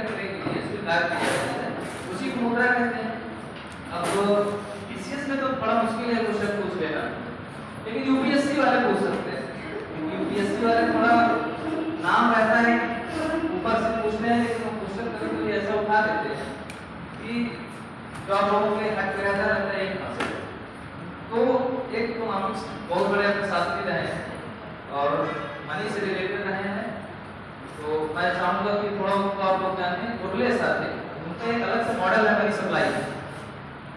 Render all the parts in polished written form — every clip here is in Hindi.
करने के लिए स्वीकार किया जाता है, उसी को मुद्रा कहते हैं। अब बीसीएस में तो बड़ा मुश्किल है क्वेश्चन पूछ लेना, लेकिन यूपीएससी वाले पूछ सकते हैं, क्योंकि यूपीएससी वाले थोड़ा नाम रहता है ऊपर से पूछने हैं, लेकिन वो क्वेश्चन कभी कभी ऐसा उठा देते हैं कि जो आप लोगों के हक में रहता है एक हासिल। तो एक तो हम बहुत बड़े अर्थशास्त्री रहे हैं और मनी से रिलेटेड रहे हैं, तो मैं चाहूंगा कि थोड़ा उनको आप लोग जाने। गुरले साहब उनका एक अलग से मॉडल है मनी सप्लाई,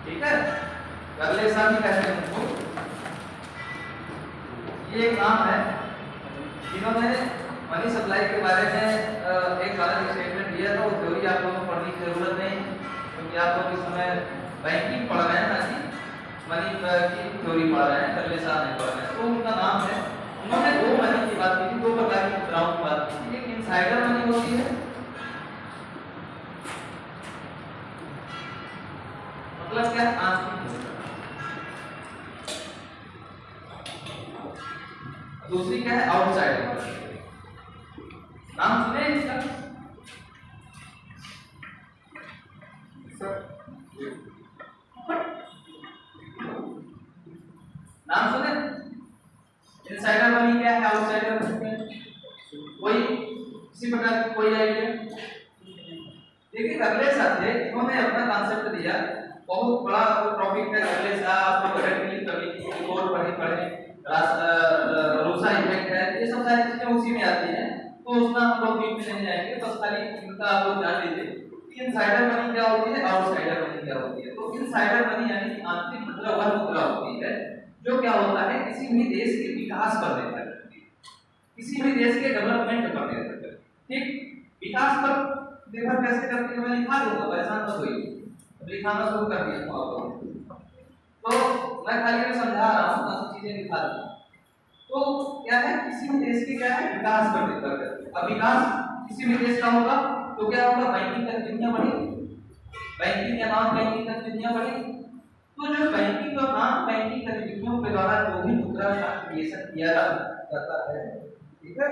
ठीक है, गुरले साहब ही कहते हैं उनको। ये एक नाम है जिन्होंने मनी सप्लाई के बारे में एक अलग स्टेटमेंट दिया था। वो थ्योरी आप लोगों को पढ़ने की जरूरत नहीं, क्योंकि आप लोग इस समय बैंकिंग पढ़ रहे हैं ना कि मनी की थ्योरी पढ़ रहे हैं, गुरले साहब नहीं पढ़ रहे हैं। तो उनका नाम है, उन्होंने दो मनी की बात की थी, दो प्रकार की मुद्राओं की बात की थी। एक इनसाइडर मनी होती है, मतलब क्या, आंतरिक मुद्रा। दूसरी क्या है, आउटसाइडर। नाम सुने इसका? नाम सुने? इनसाइडर मनी क्या है, आउटसाइडर मनी क्या है? कोई किसी प्रकार की कोई आइडिया? देखिए अगले साथ है, इन्होंने अपना कॉन्सेप्ट दिया, बहुत बड़ा टॉपिक है। अगले साथ आपको करेक्टली कभी रिपोर्ट पढ़े रोसा इफेक्ट है, ये सब सारी चीजें उसी में आती हैं, तो उसमें हम लोग डीप में नहीं जाएंगे, बस खाली इनका आप लोग जान लीजिए कि इनसाइडर मनी क्या होती है, आउटसाइडर मनी क्या होती है। तो इनसाइडर मनी यानी आंतरिक मुद्रा वह मुद्रा होती है जो क्या होता है, किसी भी देश के विकास पर निर्भर करती है, किसी भी देश के डेवलपमेंट पर निर्भर करती है। ठीक, विकास पर निर्भर कैसे करती है मैं लिखा दूंगा, परेशान मत होइए, लिखाना शुरू कर दिया हूं आप लोगों ने, तो मैं खाली समझा रहा हूं, ना चीजें लिखा दूंगा। तो क्या है, किसी भी देश के क्या है, विकास पर निर्भर करती है। अब विकास किसी भी देश का होगा तो क्या होगा, बैंकिंग गतिविधियां बढ़ेगी, बैंकिंग या नॉन बैंकिंग गतिविधियां बढ़ेगी। तो जो बैंकिंग और नॉन बैंकिंग गतिविधियों के द्वारा जो भी मुद्रा का क्रिएशन किया जाता है, ठीक है,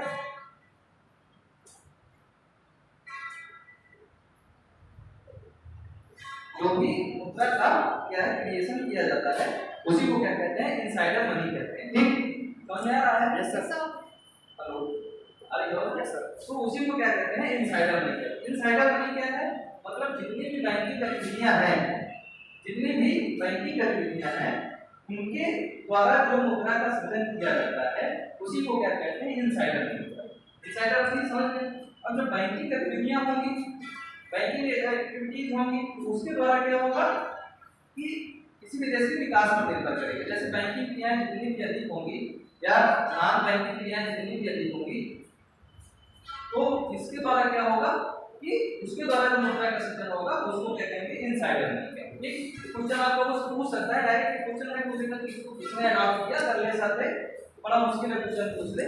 जो भी मुद्रा का क्या है क्रिएशन किया जाता है, उसी को क्या कहते हैं, इनसाइडर मनी कहते हैं। ठीक, समझ में आ रहा है? Yes sir. हेलो, अरे हो, यस सर। तो उसी को क्या कहते हैं, इनसाइडर मनी कहते हैं। इनसाइडर मनी क्या है, मतलब जितनी भी बैंकिंग गतिविधियां हैं, जितनी भी बैंकिंग गतिविधियां हैं, उनके द्वारा जो मुद्रा का सृजन किया जाता है, उसी को क्या कहते हैं, इनसाइडर मनी। इनसाइडर मनी समझ में? अब जब बैंकिंग गतिविधियां होंगी, बैंकिंग एक्टिविटीज होंगी, तो उसके द्वारा क्या होगा कि किसी भी देश के विकास पर निर्भर करेगा। जैसे बैंकिंग क्रियाएं जितनी भी अधिक होंगी या नॉन बैंकिंग क्रियाएं जितनी भी अधिक होंगी, तो इसके द्वारा क्या होगा कि उसके द्वारा जो मुद्रा का सृजन होगा, उसको क्या कहेंगे, इनसाइडर मनी। ठीक, क्वेश्चन आप लोगों से पूछ सकता है, डायरेक्ट क्वेश्चन है, कुछ दिक्कत किसको किसने अडॉप्ट किया कर ले सकते, बड़ा मुश्किल है क्वेश्चन पूछ ले,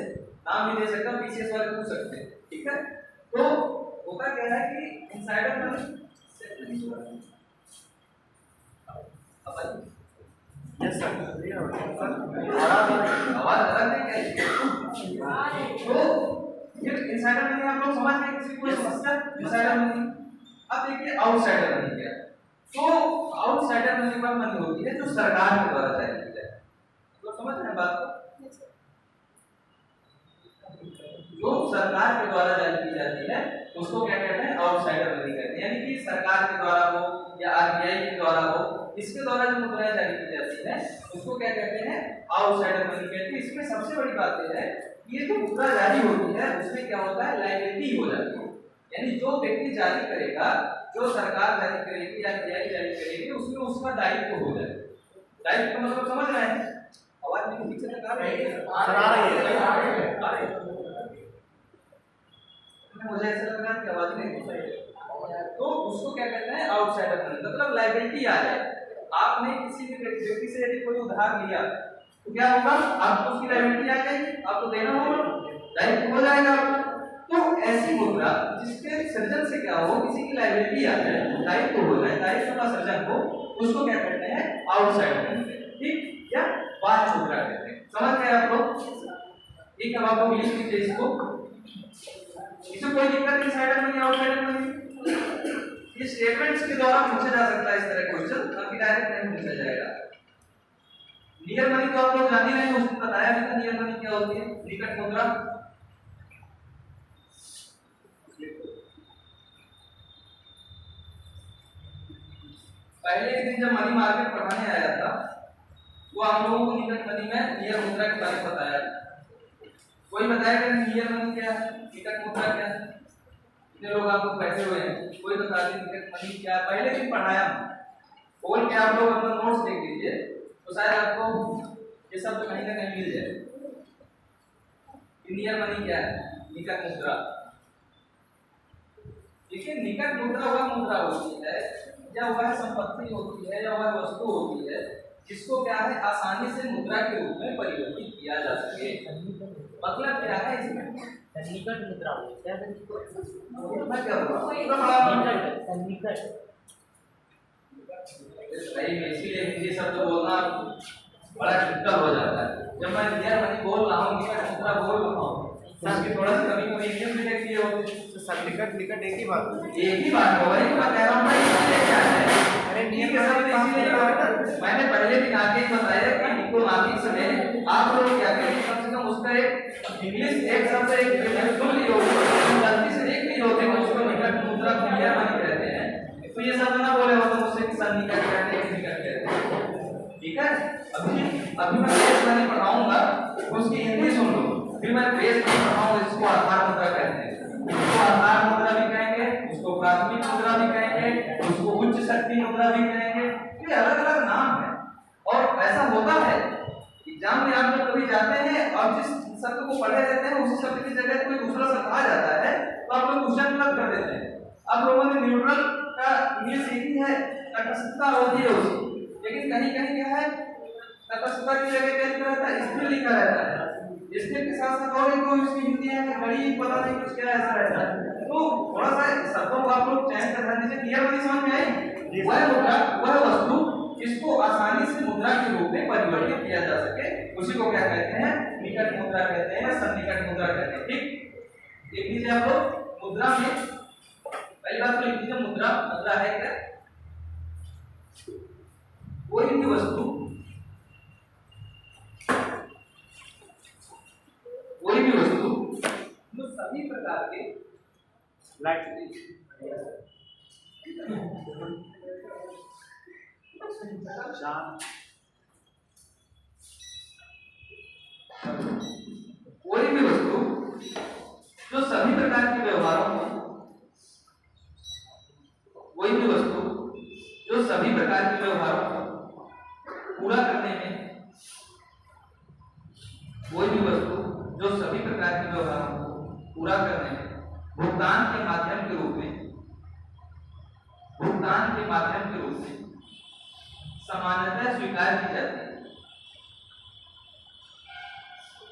नाम भी दे सकता हूं, बीसीएस वाले पूछ सकते हैं। ठीक है, तो होता क्या है कि इनसाइडर मनी यस सर, आवाज अलग है क्या? तो फिर इनसाइडर मनी आप लोग समझ गए, किसी को समस्या इनसाइडर मनी। अब देखिए आउटसाइडर मनी क्या है। तो आउटसाइडर मनी वह मनी होती है जो सरकार के द्वारा जारी की जाए, तो समझ रहे हैं बात को? जो सरकार के द्वारा जारी की जाती है उसको क्या कहते हैं, आउटसाइडर मनी कहते हैं। यानी कि सरकार के द्वारा हो या आरबीआई के द्वारा हो, इसके द्वारा जो मुद्राएं जारी की जाती है उसको क्या कहते हैं, आउटसाइडर मनी कहते हैं। इसमें सबसे बड़ी बात यह है कि ये जो मुद्रा जारी होती है उसमें क्या होता है, लायबिलिटी हो जाती है। यानी जो व्यक्ति जारी करेगा, जो सरकार जारी करेगी या आरबीआई जारी करेगी, उसमें उसका दायित्व हो जाएगा। दायित्व का मतलब समझ रहे हैं? आवाज नहीं ठीक से आ रही है? मुझे ऐसा लग रहा है कि आवाज नहीं हो रही है। तो उसको क्या कहते हैं, आउटसाइडर मनी, मतलब लायबिलिटी आ जाए। आपने किसी भी व्यक्ति से यदि कोई उधार लिया तो क्या होगा, आपको उसकी लायबिलिटी आ जाएगी, आपको देना होगा, दायित्व हो जाएगा। तो ऐसी मुद्रा जिसके सृजन से क्या हो, किसी की लायबिलिटी आ जाए, दायित्व हो जाए, दायित्व का सृजन हो, उसको क्या कहते हैं, आउटसाइडर मनी। ठीक, या बाह्य मुद्रा कहते हैं। समझ गए आप लोग? ठीक है, आप लोग लिख लीजिए इसको, इसमें कोई दिक्कत नहीं, साइडर मनी आउटसाइडर मनी। इस स्टेटमेंट्स के द्वारा पूछा जा सकता है इस तरह क्वेश्चन, बाकी डायरेक्ट नहीं पूछा जाएगा। नियर मनी तो आप लोग जान ही रहे हैं, उसने बताया भी था नियर मनी क्या होती है, निकट मुद्रा। पहले एक दिन जब मनी मार्केट पढ़ाने आया था वो आप लोगों को निकट मनी में नियर मुद्रा के बारे में बताया। कोई बताएगा नियर मनी क्या है, निकट मुद्रा क्या है? कितने लोग आप लोग बैठे हुए हैं, कोई बता दे निकट मनी क्या है? पहले दिन पढ़ाया, बोल के आप लोग अपना नोट्स देख लीजिए तो शायद आपको ये सब तो कहीं ना कहीं मिल जाए। नियर मनी क्या है, निकट मुद्रा। देखिए निकट मुद्रा वह मुद्रा होती है या वह संपत्ति होती है या वह वस्तु होती है जिसको क्या है आसानी से मुद्रा के रूप में परिवर्तित किया जा सके। मतलब क्या है इसमें निकट मुद्रा क्या है? सही में इसीलिए हिंदी शब्द बोलना बड़ा डिफिकल्ट हो जाता है। जब मैं नियर मनी बोल रहा हूँ, निकट मुद्रा बोल रहा हूँ, सबकी थोड़ा सा कभी कोई इंग्लिश में लिखी हो तो सब निकट निकट एक ही बात है, एक ही बात है। वही मैं कह रहा हूँ भाई, इसलिए क्या है, अरे नियर के शब्द इसीलिए मैंने पहले दिन आके ही बताया कि इकोनॉमिक्स में आप लोग क्या करें, कम से कम उसका एक इंग्लिश एक शब्द एक सुन लियो, गलती से एक नहीं होते उसको निकट मुद्रा को नियर मनी कहते हैं। तो ये सब ना बोले हो तो मुझसे किसान निकट कहते हैं, निकट कहते हैं, ठीक है। अभी मैं बेस वाली पढ़ाऊंगा उसकी हिंदी सुन लो, फिर मैं बेस वाली पढ़ाऊंगा इसको आधार मुद्रा कहते हैं, उसको आधार मुद्रा भी कहेंगे, उसको प्राथमिक मुद्रा भी कहेंगे, उसको उच्च शक्ति मुद्रा भी कहेंगे। ये अलग अलग नाम है और ऐसा होता है एग्जाम में आप जब कभी जाते हैं और जिस शब्द को पढ़े रहते हैं उसी शब्द की जगह कोई दूसरा शब्द आ जाता है तो आप लोग क्वेश्चन गलत कर देते हैं। आप लोगों ने न्यूट्रल का इंग्लिश सीखी है, तटस्थता होती है उसकी, लेकिन कहीं कहीं क्या है तटस्थता की जगह क्या लिखा रहता है, स्थिर लिखा रहता है। स्थिर के साथ साथ और एक इसकी हिंदी है घड़ी पता नहीं कुछ क्या ऐसा रहता है। तो थोड़ा सा शब्दों को आप लोग चयन कर दीजिए। क्लियर वाली समझ में आई? वह मुद्रा वह वस्तु जिसको आसानी से मुद्रा के रूप में परिवर्तित किया जा सके उसी को क्या कहते हैं, निकट मुद्रा कहते हैं, सन्निकट मुद्रा कहते हैं। ठीक, देख लीजिए आप लोग मुद्रा में पहली बात तो लिख लीजिए मुद्रा। मुद्रा है क्या, कोई भी वस्तु जो सभी प्रकार के कोई भी वस्तु जो सभी प्रकार के व्यवहारों में, कोई भी वस्तु जो सभी प्रकार के व्यवहारों को पूरा करने में, कोई भी वस्तु जो सभी प्रकार के व्यवहारों को पूरा करने में भुगतान के माध्यम के रूप में, भुगतान के माध्यम के रूप में सामान्यतः स्वीकार की जाती है,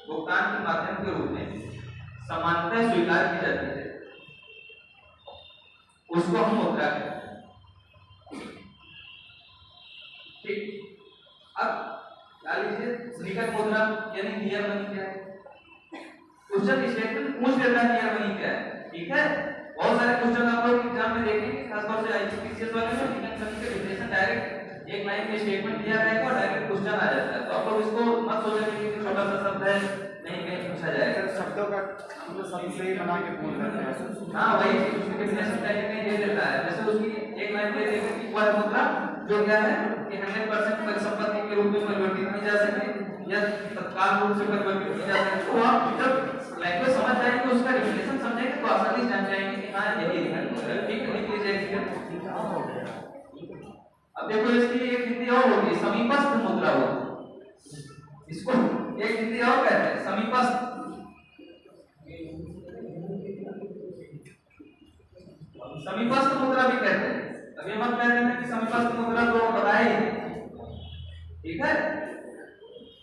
भुगतान के माध्यम के रूप में सामान्यतः स्वीकार की जाती है, उसको हम मुद्रा कहते हैं। ठीक, अब क्या लीजिए निकट मुद्रा यानी नियर मनी क्या है, क्वेश्चन स्टेटमेंट पूछ लेता है नियर मनी क्या है। ठीक है, बहुत सारे क्वेश्चन आप लोग एग्जाम में देखेंगे, खासतौर से आईपीसीएस वाले में निकट मनी के डेफिनेशन डायरेक्ट एक लाइन में स्टेटमेंट दिया रहेगा और डायरेक्ट क्वेश्चन आ जाता है। तो आप लोग इसको मत सोचेंगे कि छोटा सा शब्द है नहीं कहीं पूछा जाएगा, शब्दों का मतलब शब्द से ही बना के बोल रहे हैं। हाँ वही उसकी डेफिनेशन कहीं दे देता है, जैसे उसकी एक लाइन में देखेंगे कि वह मुद्रा जो क्या है कि 100% परिसंपत्ति के रूप में परिवर्तित की जा सके या तत्काल रूप से परिवर्तित की जा सके। तो आप जब लैंग्वेज समझ जाएंगे उसका डेफिनेशन समझेंगे तो आसानी से जान जाएंगे कि हाँ यही है। ठीक है, लिख लीजिए। अब देखो इसकी एक हिंदी और होगी, समीपस्थ मुद्रा होगी, इसको एक हिंदी और कहते हैं समीपस्थ। समीपस्थ मुद्रा भी कहते हैं। अब ये मत कहते हैं कि समीपस्थ मुद्रा तो बताए, ठीक है।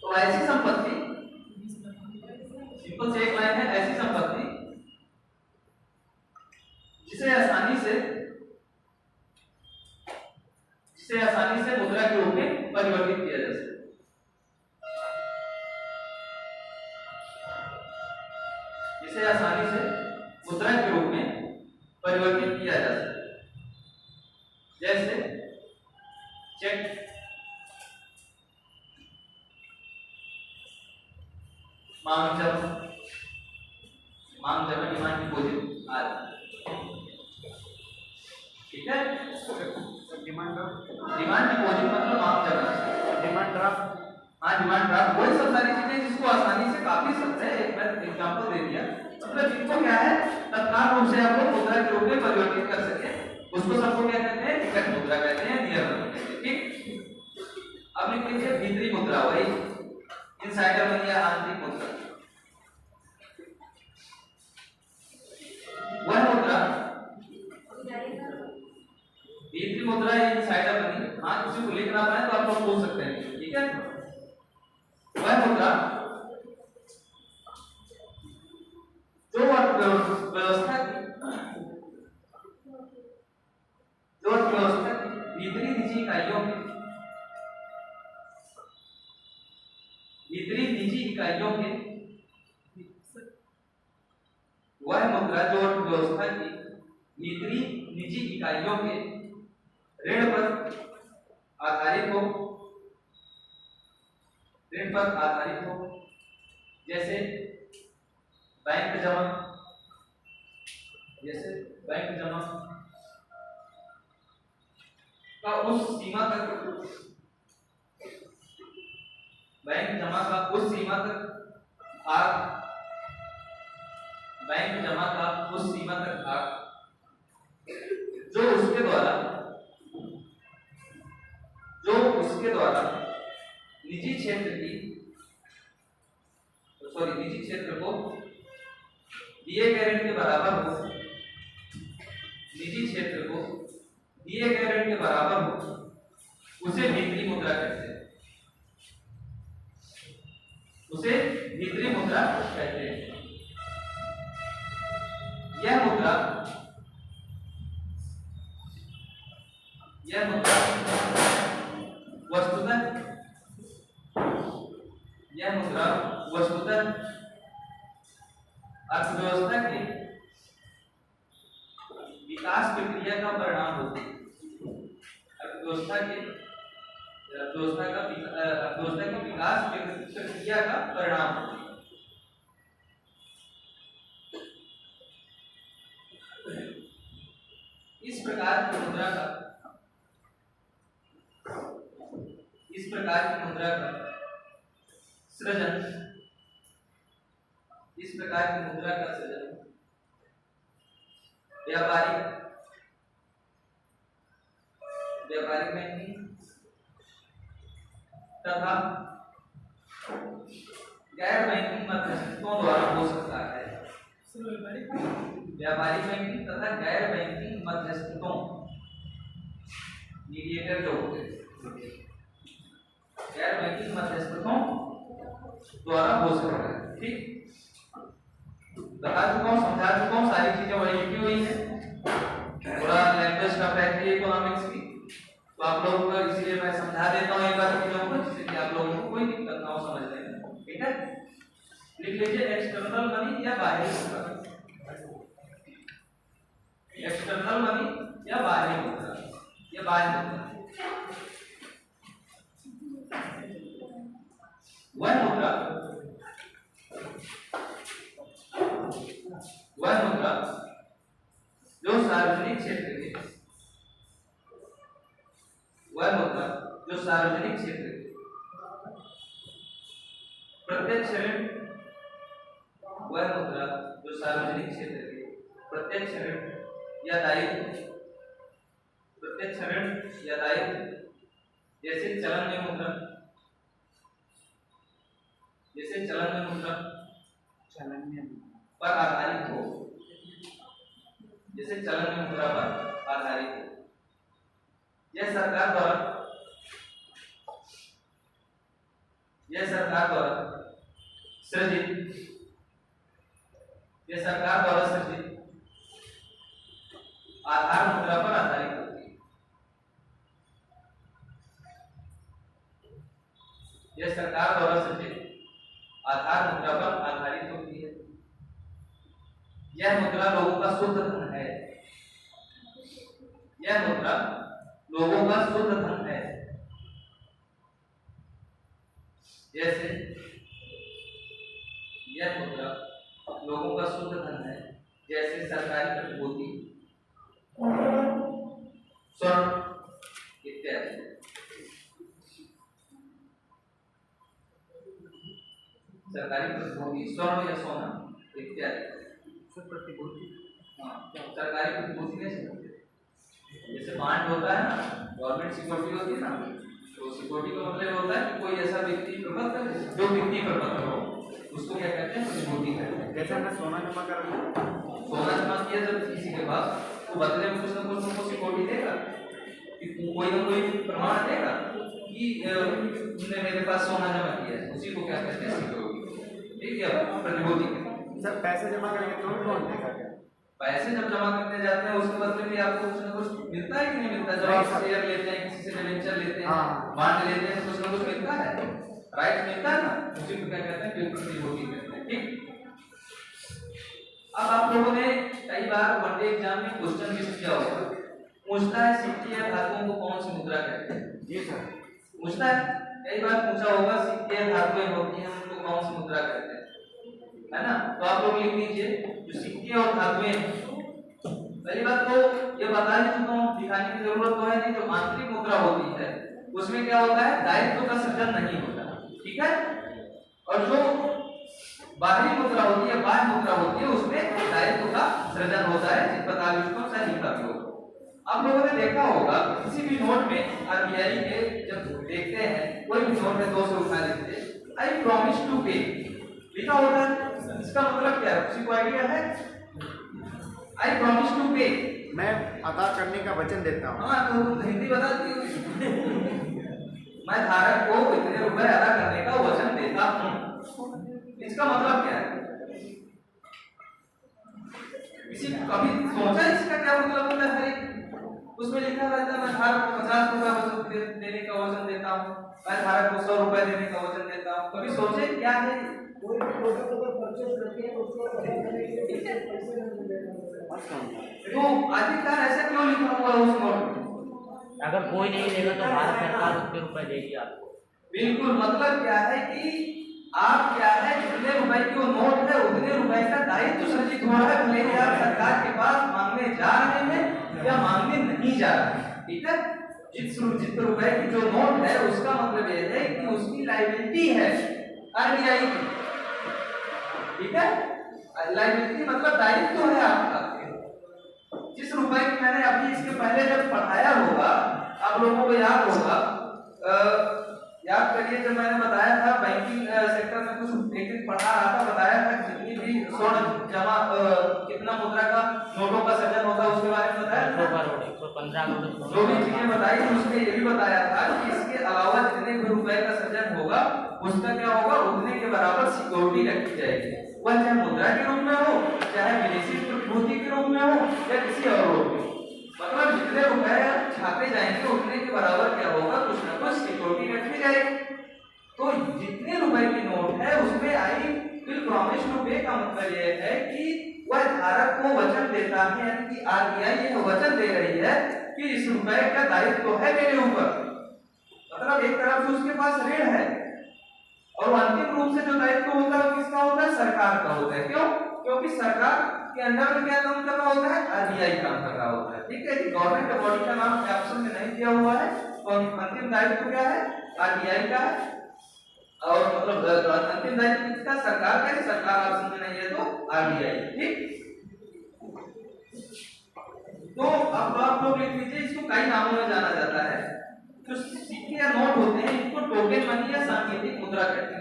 तो ऐसी संपत्ति, सिंपल से एक लाइन है, ऐसी संपत्ति जिसे आसानी से मुद्रा के रूप में परिवर्तित किया जा सके, जिसे आसानी से मुद्रा के रूप में परिवर्तित किया जा सके। जैसे चेक, मांग जमा, डिमांड डिपॉजिट आदि। ठीक है, डिमांड ड्राफ्ट, डिमांड डिपॉजिट मतलब मांग जमा, डिमांड ड्राफ्ट, हाँ डिमांड ड्राफ्ट, वही सब सारी चीजें जिसको आसानी से काफी सकते हैं। एक मैं एग्जांपल दे दिया, मतलब इनको क्या है तत्काल रूप से आप लोग मुद्रा के रूप में परिवर्तित कर सके, उसको सबको क्या कहते हैं, निकट मुद्रा कहते हैं, नियर मनी कहते हैं। ठीक, अब लिख लीजिए भीतरी मुद्रा, वही इनसाइडर मनी या आंतरिक मुद्रा। वह मुद्रा भीतरी मुद्रा या इनसाइडर मनी, हाँ किसी को लिखना पाए तो आप लोग बोल सकते हैं। ठीक है, वह मुद्रा जो अर्थव्यवस्था की भीतरी निजी इकाइयों के वह मुद्रा जो अर्थव्यवस्था की भीतरी निजी इकाइयों के ऋण पर आधारित हो, जैसे बैंक जमा का उस सीमा तक, बैंक जमा का उस सीमा तक भाग जो उसके द्वारा निजी क्षेत्र को दिए गए ऋण के बराबर हो, उसे भीतरी मुद्रा कहते हैं, यह मुद्रा वस्तुतः अर्थव्यवस्था के विकास प्रक्रिया का परिणाम होती है। अर्थव्यवस्था की विकास प्रक्रिया का परिणाम होती है। इस प्रकार की मुद्रा का सृजन व्यापारिक बैंकिंग तथा गैर बैंकिंग मध्यस्थों द्वारा हो सकता है। व्यापारिक बैंकिंग तथा गैर बैंकिंग मध्यस्थों, मीडिएटर जो होते हैं, गैर बैंकिंग मध्यस्थों द्वारा हो सकता है। ठीक, बता चुका हूं, समझा चुका हूं, सारी चीजें वही लिखी हुई है। थोड़ा लैंग्वेज टफ रहती है इकोनॉमिक्स की, तो आप लोगों को इसलिए मैं समझा देता हूं एक बार चीजों को, जिससे कि आप लोगों को कोई दिक्कत ना हो समझने में। ठीक है, लिख लीजिए एक्सटर्नल मनी या बाहरी मुद्रा, एक्सटर्नल मनी या बाहरी मुद्रा, या बाह्य मुद्रा। वह मुद्रा जो सार्वजनिक क्षेत्र के प्रत्यक्ष ऋण, या दायित्व जैसे चलन में मुद्रा पर आधारित हो, यह सरकार द्वारा सृजित आधार मुद्रा पर आधारित होती है। यह सरकार द्वारा सृजित आधार मुद्रा पर आधारित होती है। यह मुद्रा लोगों का शुद्ध धन है। यह मुद्रा लोगों का शुद्ध धन है। जैसे यह मुद्रा लोगों का शुद्ध धन है, जैसे सरकारी प्रतिभूति, स्वर्ण इत्यादि। सरकारी प्रतिभूति, स्वर्ण या सोना इत्यादि। प्रतिभूति, हाँ, सरकारी प्रतिभूति कैसे होती है? जैसे बॉन्ड होता है ना, गवर्नमेंट सिक्योरिटी होती है ना, तो सिक्योरिटी का मतलब होता है कि कोई ऐसा व्यक्ति प्रपत्र जो व्यक्ति प्रपत्र हो उसको क्या कहते हैं? प्रतिभूति कहते हैं। जैसे हमने सोना जमा कर रखा, सोना जमा किया जब किसी के पास, तो बदले में कुछ ना कुछ उनको सिक्योरिटी देगा, कि कोई ना कोई प्रमाण देगा कि तुमने मेरे पास सोना जमा किया है, उसी को क्या कहते हैं? सिक्योरिटी। ठीक है, प्रतिभूति। सर पैसे जमा करेंगे तो भी कौन देगा क्या? पैसे जब जमा करने जाते हैं उसके बदले में आपको कुछ ना कुछ मिलता है कि नहीं मिलता? जब आप शेयर लेते हैं, किसी से डिबेंचर लेते हैं, बॉन्ड लेते हैं, तो कुछ ना कुछ मिलता है, राइट मिलता है ना, उसी को क्या कहते हैं? प्रतिभूति कहते हैं। ठीक। अब आप लोगों ने कई बार वनडे एग्जाम में क्वेश्चन भी किया होगा, पूछता है सिक्के या धातुओं को कौन सी मुद्रा कहते हैं? जी सर, पूछता है, कई बार पूछा होगा सिक्के या धातुएं होती हैं उनको कौन सी मुद्रा कहते हैं, है ना? तो आप लोग लिख लीजिए जो सिक्के और धातुएं। पहली बात तो ये बता ही चुका हूं, दिखाने की जरूरत तो है नहीं। जो आंतरिक मुद्रा होती है उसमें क्या होता है? दायित्व का सृजन नहीं होता, ठीक है। और जो बाहरी मुद्रा होती है, बाह्य मुद्रा होती है, उसमें दायित्व का सृजन होता है, जिस प्रकार इसको सही लिखा भी होगा। आप लोगों ने देखा होगा किसी भी नोट में आरबीआई के जब देखते हैं, कोई भी नोट में 200 उठा लेते हैं, आई प्रॉमिस टू पे लिखा होता है। इसका मतलब क्या है? किसी को आइडिया है? आई प्रॉमिस टू पे, मैं अदा करने का वचन देता हूँ। हाँ, तो तुम हिंदी बता दी। मैं धारक को इतने रुपए अदा करने का वचन देता हूँ, इसका मतलब क्या है? किसी कभी सोचा इसका क्या मतलब होता है? उसमें लिखा रहता है मैं धारक को 50 रुपए देने का वचन देता हूँ, मैं धारक को 100 रुपए देने का वचन देता हूँ। कभी सोचे क्या है? कोई प्रोडक्ट अगर परचेज करते हैं उसको तो आखिरकार ऐसा क्यों लिखा हुआ है उस नोट में? अगर कोई नहीं देगा तो भारत सरकार उतने रुपए देगी आपको। बिल्कुल, मतलब क्या है कि आप क्या है, जितने रुपए की वो नोट है उतने रुपए का दायित्व सृजित हुआ है, भले ही आप सरकार के पास मांगने जा रहे हैं या मांगने नहीं जा रहे हैं, ठीक है। जितने रुपए की जो नोट है उसका मतलब ये है कि उसकी लायबिलिटी है आरबीआई की, ठीक है। लायबिलिटी मतलब दायित्व है आपका। जिस रुपए की मैंने अभी इसके पहले जब पढ़ाया होगा, आप लोगों को याद होगा, याद करिए जब मैंने बताया था बैंकिंग सेक्टर में कुछ एक दिन पढ़ा रहा था, बताया था जितनी भी स्वर्ण जमा कितना मुद्रा का नोटों का सृजन होता है उसके बारे में बताया था। 115 करोड़ जो भी चीजें बताई उसमें ये भी बताया था कि इसके अलावा जितने भी रुपए का सृजन होगा उसका क्या होगा, उतने के बराबर सिक्योरिटी रखी जाएगी, वह चाहे मुद्रा के रूप में हो, चाहे विदेशी प्रतिभूति के रूप में हो या किसी और रूप में। मतलब जितने रुपए छापे जाएंगे उतने के बराबर क्या होगा, कुछ ना कुछ सिक्योरिटी रखी जाएगी। तो जितने रुपए की नोट है उसमें आई विल प्रॉमिस टू पे का मतलब यह है कि वह धारक को वचन देता है, यानी कि आरबीआई यह वचन दे रही है कि इस रुपए का दायित्व है मेरे ऊपर। मतलब एक तरफ से उसके पास ऋण है और अंतिम रूप से जो दायित्व होता है किसका होता है? सरकार का होता है। क्यों? क्योंकि सरकार के अंडर में क्या काम कर रहा होता है? आरबीआई काम कर रहा होता है, ठीक है। गवर्नमेंट बॉडी का नाम ऑप्शन में नहीं दिया हुआ है, तो अंतिम दायित्व क्या है? आरबीआई का है। और मतलब अंतिम दायित्व किसका? सरकार का है। सरकार ऑप्शन में नहीं है तो आरबीआई, ठीक। तो अब आप लोग लिख लीजिए, इसको कई नामों में जाना जाता है। जो सिक्के या नोट होते हैं इनको टोकन मनी या सांकेतिक मुद्रा कहते हैं।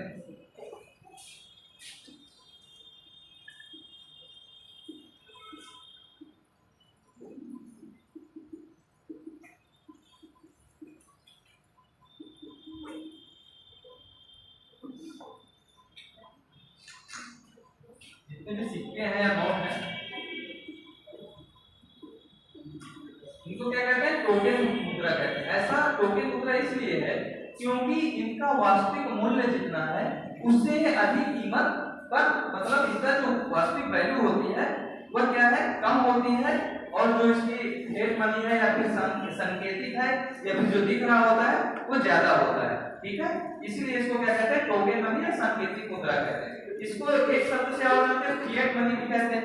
जितने भी सिक्के हैं या नोट हैं इनको क्या कहते हैं? टोकन मुद्रा कहते हैं। ऐसा टोकन मुद्रा इसलिए है क्योंकि इनका वास्तविक मूल्य जितना है उससे अधिक कीमत पर, मतलब इनका जो वास्तविक वैल्यू होती है वह क्या है? कम होती है, और जो इसकी डेट मनी है या फिर संकेतित है या फिर जो दिख रहा होता है वो ज्यादा होता है, ठीक है। इसीलिए इसको क्या कहते हैं, टोकन मनी या सांकेतिक मुद्रा कहते हैं। इसको एक शब्द से और जानते हैं, फिएट मनी भी कहते हैं।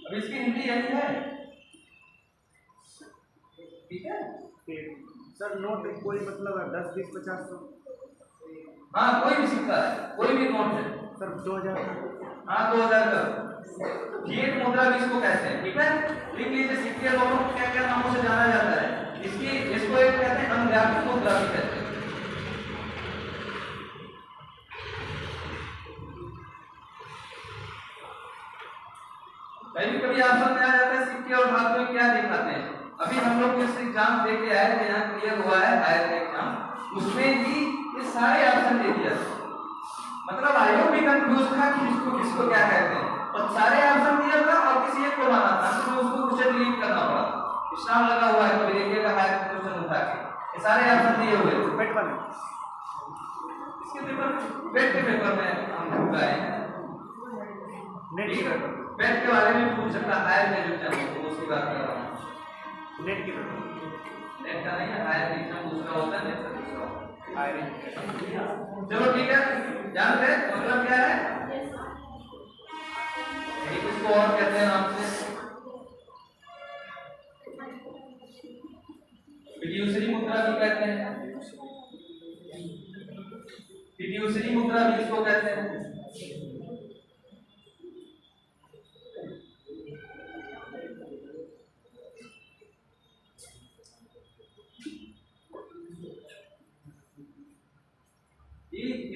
अब इसकी हिंदी यही है, ठीक है। सर नोट कोई मतलब 10, 20, 50, 100? हाँ, कोई भी सिक्का है, कोई भी नोट है सर 2000? हाँ, 2000 का फिएट मुद्रा भी इसको कहते हैं, ठीक है। लिख लीजिए, सिक्के दोनों को क्या क्या नामों से जाना जाता है। इसको एक कहते हैं अनुज्ञापित मुद्रा भी कहते हैं। कभी ऑप्शन में आ जाता है सिक्के और धातु में क्या दिखाते हैं। अभी हम लोग इस एग्जाम दे के आए थे, यहाँ क्लियर हुआ है हायर एग्जाम, उसमें भी ये सारे ऑप्शन दे दिया। मतलब आयोग भी कंफ्यूज था कि इसको किसको क्या कहते हैं, और सारे ऑप्शन दिया था और किसी एक को माना था, तो उसको क्वेश्चन डिलीट करना पड़ा। विश्राम लगा हुआ है, कभी देखिएगा हायर क्वेश्चन उठा के, ये सारे ऑप्शन दिए हुए हैं। पेट वाले इसके पेपर पेट के पेपर में हम गए हैं, नेट के पेपर, पेट के बारे में पूछ सकता है, हायर एग्जाम तो उसकी बात कर रहा हूँ। नेट के पेपर, नेट का नहीं है, हायर एग्जाम दूसरा होता है, नेट का दूसरा होता है। हायर। चलो ठीक है, जानते हैं मतलब क्या है, एक इसको और कहते हैं नाम से फिड्यूसरी मुद्रा भी कहते हैं। फिड्यूसरी मुद्रा भी इसको कहते हैं।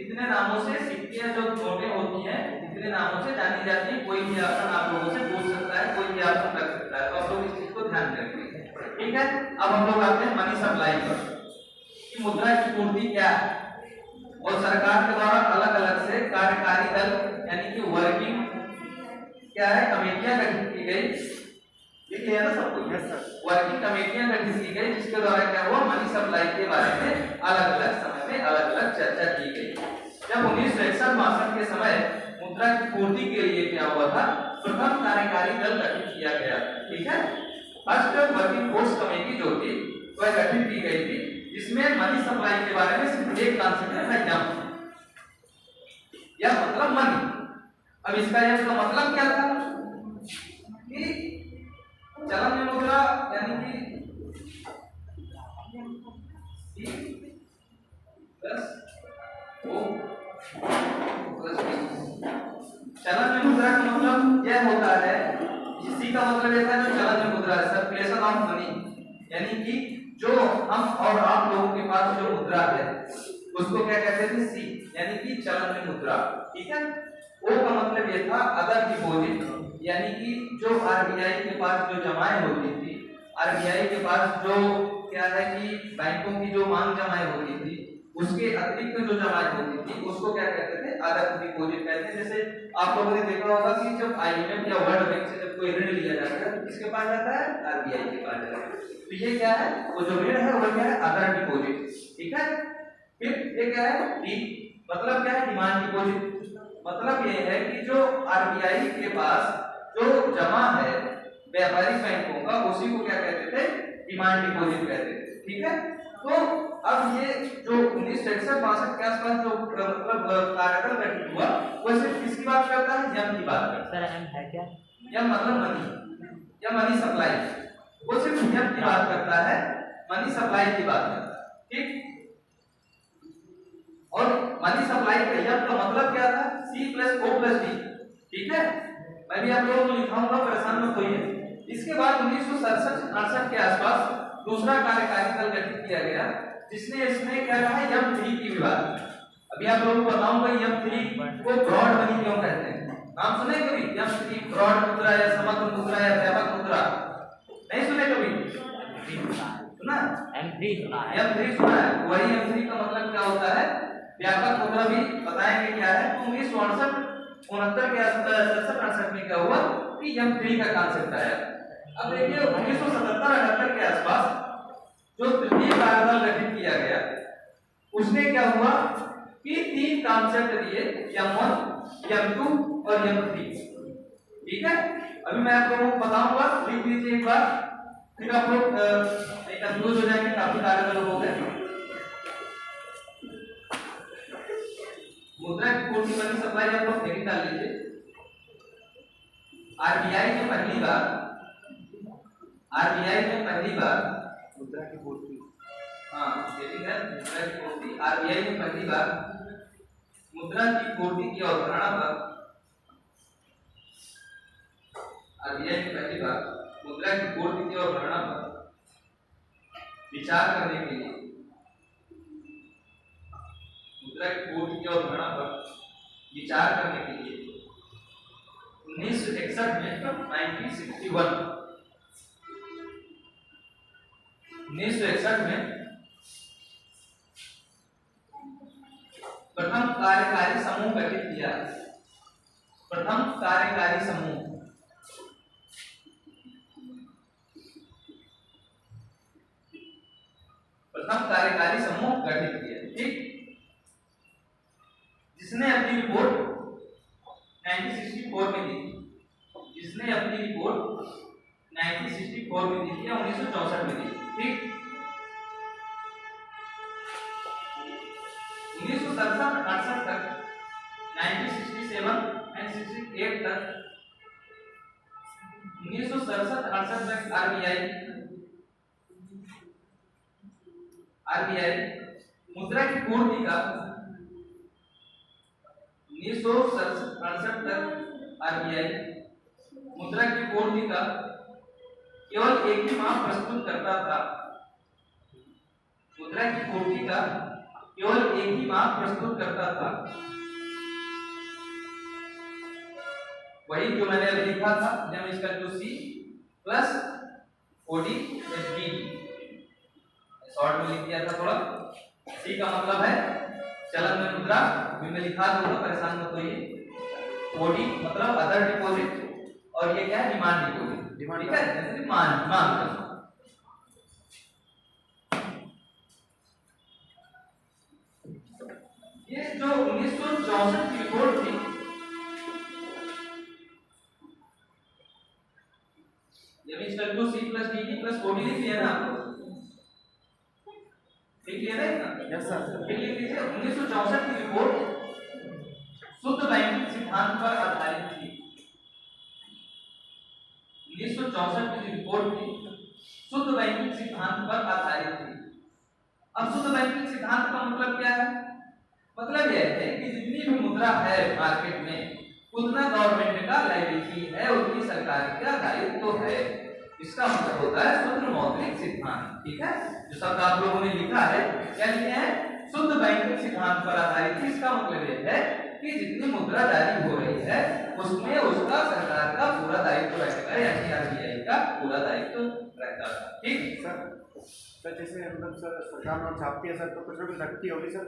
इतने नामों से सिक्के जो नोटें होती हैं, इतने नामों से जानी जाती है। कोई भी ऑप्शन आप लोगों से पूछ सकता है, कोई भी ऑप्शन रख सकता है, तो आप लोग इस चीज को ध्यान रखेंगे, ठीक है। अब हम लोग आते हैं मनी सप्लाई पर, कि मुद्रा की पूर्ति क्या है, और सरकार के द्वारा अलग अलग से कार्यकारी दल यानी कि वर्किंग क्या है, कमेटियां गठित की गई। ये है ना सब कुछ, यस सर। वर्किंग कमेटियां गठित की गई, जिसके द्वारा क्या हुआ, मनी सप्लाई के बारे में अलग अलग समय में अलग अलग चर्चा की गई। जब 1961-62 के समय मुद्रा की पूर्ति के लिए क्या हुआ था, प्रथम कार्यकारी दल गठित किया गया, ठीक है। फर्स्ट वर्किंग फोर्स कमेटी जो थी वह गठित की गई थी, जिसमें मनी सप्लाई के बारे में सिर्फ एक कॉन्सेप्ट है, यम, या मतलब मनी। अब इसका यम का मतलब क्या था कि चलन में मुद्रा यानी कि चलन में मुद्रा का मतलब यह होता है, इसी का मतलब यह था जो चलन में मुद्रा है, सर्कुलेशन ऑफ मनी, यानी कि जो हम और आप लोगों के पास जो मुद्रा है उसको क्या कहते थे, सी, यानी कि चलन में मुद्रा, ठीक है। ओ का मतलब यह था अदर डिपॉजिट, यानी कि जो आरबीआई के पास जो जमाएं होती थी, आरबीआई के पास जो क्या है कि बैंकों की जो मांग जमाएं होती थी, उसके अतिरिक्त जो जमाएं होती थी उसको क्या कहते थे, अदर डिपॉजिट कहते हैं। जैसे आप लोगों ने देखा होगा कि जब आईएमएफ या वर्ल्ड बैंक से जब कोई ऋण लिया जाता है, किसके पास जाता है, आरबीआई के पास जाता है। तो ये क्या है, वो जो ऋण है वो क्या है, अदर डिपॉजिट, ठीक है। फिर ये क्या है, डी मतलब क्या है, डिमांड डिपॉजिट, मतलब ये है कि जो आरबीआई के पास जो जमा है व्यापारिक बैंकों का, उसी को क्या कहते थे, डिमांड डिपॉजिट कहते थे, ठीक है। तो अब ये जो 1961-62 के आसपास जो मतलब कार्यकाल गठित हुआ, वो सिर्फ किसकी बात करता है, यम की बात करता है। सर एम है क्या, यम मतलब मनी या मनी सप्लाई, वो सिर्फ यम की बात करता है, मनी सप्लाई की बात करता है, ठीक। और मनी सप्लाई का यम का मतलब क्या था, C plus O plus D, ठीक है। मैं भी आप लोगों को लिखाऊंगा, परेशान मत होइए। इसके बाद 1967-68 के आसपास दूसरा कार्यकारी दल गठित किया गया, जिसने इसमें क्या कहा, यम 3 की बात। अभी आप लोगों को बताऊंगा यम 3 को ब्रॉड मनी क्यों कहते हैं। नाम सुने कभी, यम 3 ब्रॉड मुद्रा या समग्र मुद्रा या व्यापक मुद्रा, नहीं सुने कभी, सुना M3 सुना है, M3 सुना है। वही M3 का मतलब क्या होता है, व्यापक मुद्रा भी बताएंगे क्या है। 1969 के आसपास में क्या हुआ कि M3 का कॉन्सेप्ट आया। अब देखिए 1977-78 के आसपास जो तृतीय कार्यकाल गठित किया गया, उसने क्या हुआ कि 3 कॉन्सेप्ट दिए, M1, M2 और M3, ठीक है। अभी मैं आप लोगों को बताऊंगा, लिख लीजिए एक बार। फिर आप लोग कंफ्यूज हो जाएंगे, काफी सारे लोग हो गए। मुद्रा की पूर्ति मनी सप्लाई आप लोग हेडिंग डाल लीजिए। आरबीआई ने पहली बार मुद्रा की पूर्ति, हाँ हेडिंग है मुद्रा की पूर्ति। आरबीआई ने पहली बार मुद्रा की पूर्ति की अवधारणा पर आरबीआई ने पहली बार मुद्रा की पूर्ति की अवधारणा पर विचार करने के लिए मुद्रा की पूर्ति की अवधारणा पर विचार करने के लिए 1961 में 1961 में प्रथम कार्यकारी समूह गठित किया। प्रथम कार्यकारी समूह गठित किया, ठीक, जिसने अपनी रिपोर्ट 1964 में दी थी। जिसने अपनी रिपोर्ट 1964 में दी थी या 1964 में दी थी, ठीक। 1967-68 तक 1967 एंड 68 तक 1967-68 तक आरबीआई मुद्रा की पूर्ति का 1967-68 तक आरबीआई मुद्रा की पूर्ति का केवल एक ही माह प्रस्तुत करता था। मुद्रा की पूर्ति का केवल एक ही माह प्रस्तुत करता था। वही जो मैंने अभी लिखा था, जब इसका जो C plus OD B short में लिख दिया था थोड़ा। सी का मतलब है चलन में मुद्रा, भी मैं लिखा दूंगा, परेशान मत होइए। ओडी मतलब अदर डिपॉजिट और ये क्या है, डिमांड डिपॉजिट, ठीक है, जैसे डिमांड मांग। ये जो 1964 की रिपोर्ट थी, जब इसका जो C plus D plus OD लिख लिया ना आपको, ठीक है ना? Yes sir. फिर लिख लीजिए 1964 की रिपोर्ट शुद्ध बैंकिंग सिद्धांत पर आधारित थी। 1964 की रिपोर्ट थी शुद्ध बैंकिंग सिद्धांत पर आधारित थी। अब शुद्ध बैंकिंग सिद्धांत का मतलब क्या है? मतलब यह है कि जितनी भी मुद्रा है मार्केट में, उतना गवर्नमेंट का लायबिलिटी है, उतनी सरकार का दायित्व है। इसका मतलब होता है शुद्ध मौद्रिक सिद्धांत, ठीक है। जो शब्द आप लोगों ने लिखा है, क्या लिखे हैं? शुद्ध बैंकिंग सिद्धांत पर आधारित। इसका मतलब यह है कि जितनी मुद्रा जारी हो रही है उसमें उसका सरकार का पूरा दायित्व रहेगा, यानी आरबीआई का पूरा दायित्व रहेगा, ठीक सर। सर जैसे मतलब सर सरकार नोट छापती है सर, तो कुछ भी रखती होगी सर।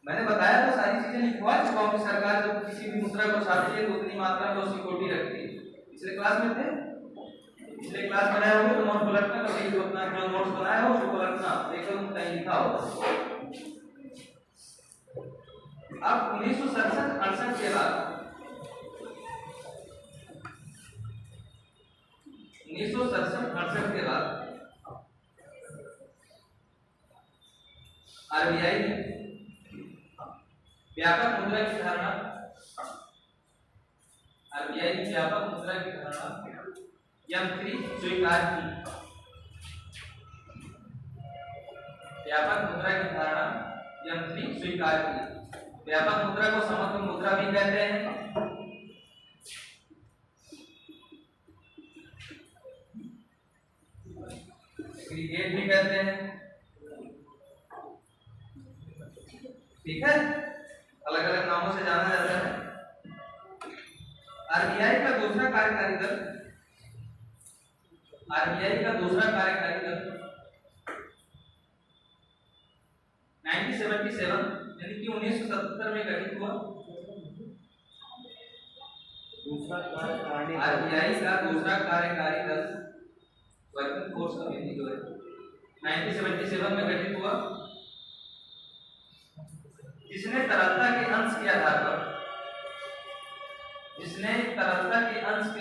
मैंने बताया तो सारी चीजें लिखवा चुका हूं कि सरकार जब किसी भी मुद्रा को छापती है तो उतनी मात्रा में उसकी कोटी रखती है। पिछले क्लास में थे, पिछले क्लास बनाए होंगे तो नोट पलटना, कभी तो अपना जो नोट्स बनाया हो उसको पलटना, देखो कहीं लिखा होगा। अब 1967-68 के बाद 1967-68 के बाद आरबीआई ने व्यापक मुद्रा की धारणा यंत्रित स्वीकार की। व्यापक मुद्रा की धारणा यंत्रित स्वीकार की। व्यापक मुद्रा को समग्र मुद्रा भी कहते हैं, एग्रीगेट भी कहते हैं, ठीक है, अलग अलग नामों से जाना जाता है। आरबीआई का दूसरा कार्यकारी दल 1977 यानी कि 1977 में गठित हुआ। आरबीआई का दूसरा कार्यकारी दल वर्किंग फोर्स कमेटी जो है 1977 में गठित हुआ, जिसने तरलता के अंश के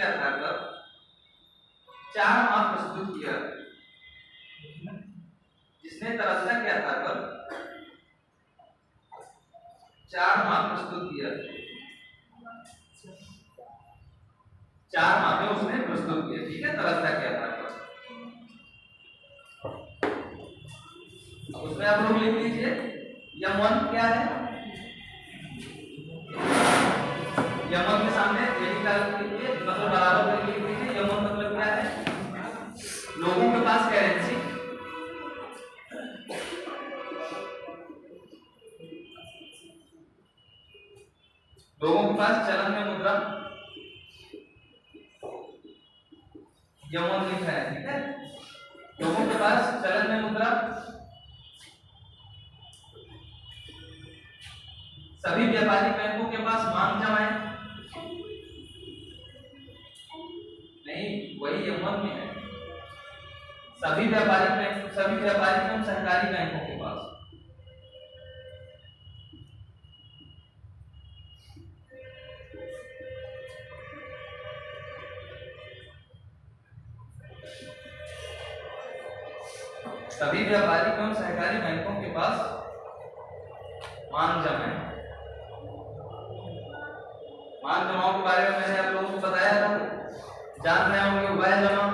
आधार पर 4 माह प्रस्तुत किया। इसने तरसता क्या था पर 4 माह प्रस्तुत किया, 4 माह में उसने प्रस्तुत किया, ठीक है। तरसता क्या था पर अब उसमें आप लोग लिख लीजिए यम1 क्या है, यम1 के सामने यही डाल लीजिए, मतलब बराबर करके लिख लीजिए। यम1 मतलब क्या है, लोगों के पास करेंसी, लोगों के पास चलन में मुद्रा, यम1 लिखा है, ठीक है। लोगों के पास चलन में मुद्रा, सभी व्यापारिक बैंकों के पास मांग जमाएं, नहीं वही यम1 में है, सभी व्यापारिक बैंक, सभी व्यापारिक एवं सरकारी बैंकों के पास, सभी व्यापारिक एवं सहकारी बैंकों के पास मांग जमाएं। मांग जमाओं के बारे में मैंने आप लोगों को बताया था, जान रहे होंगे। वह जमा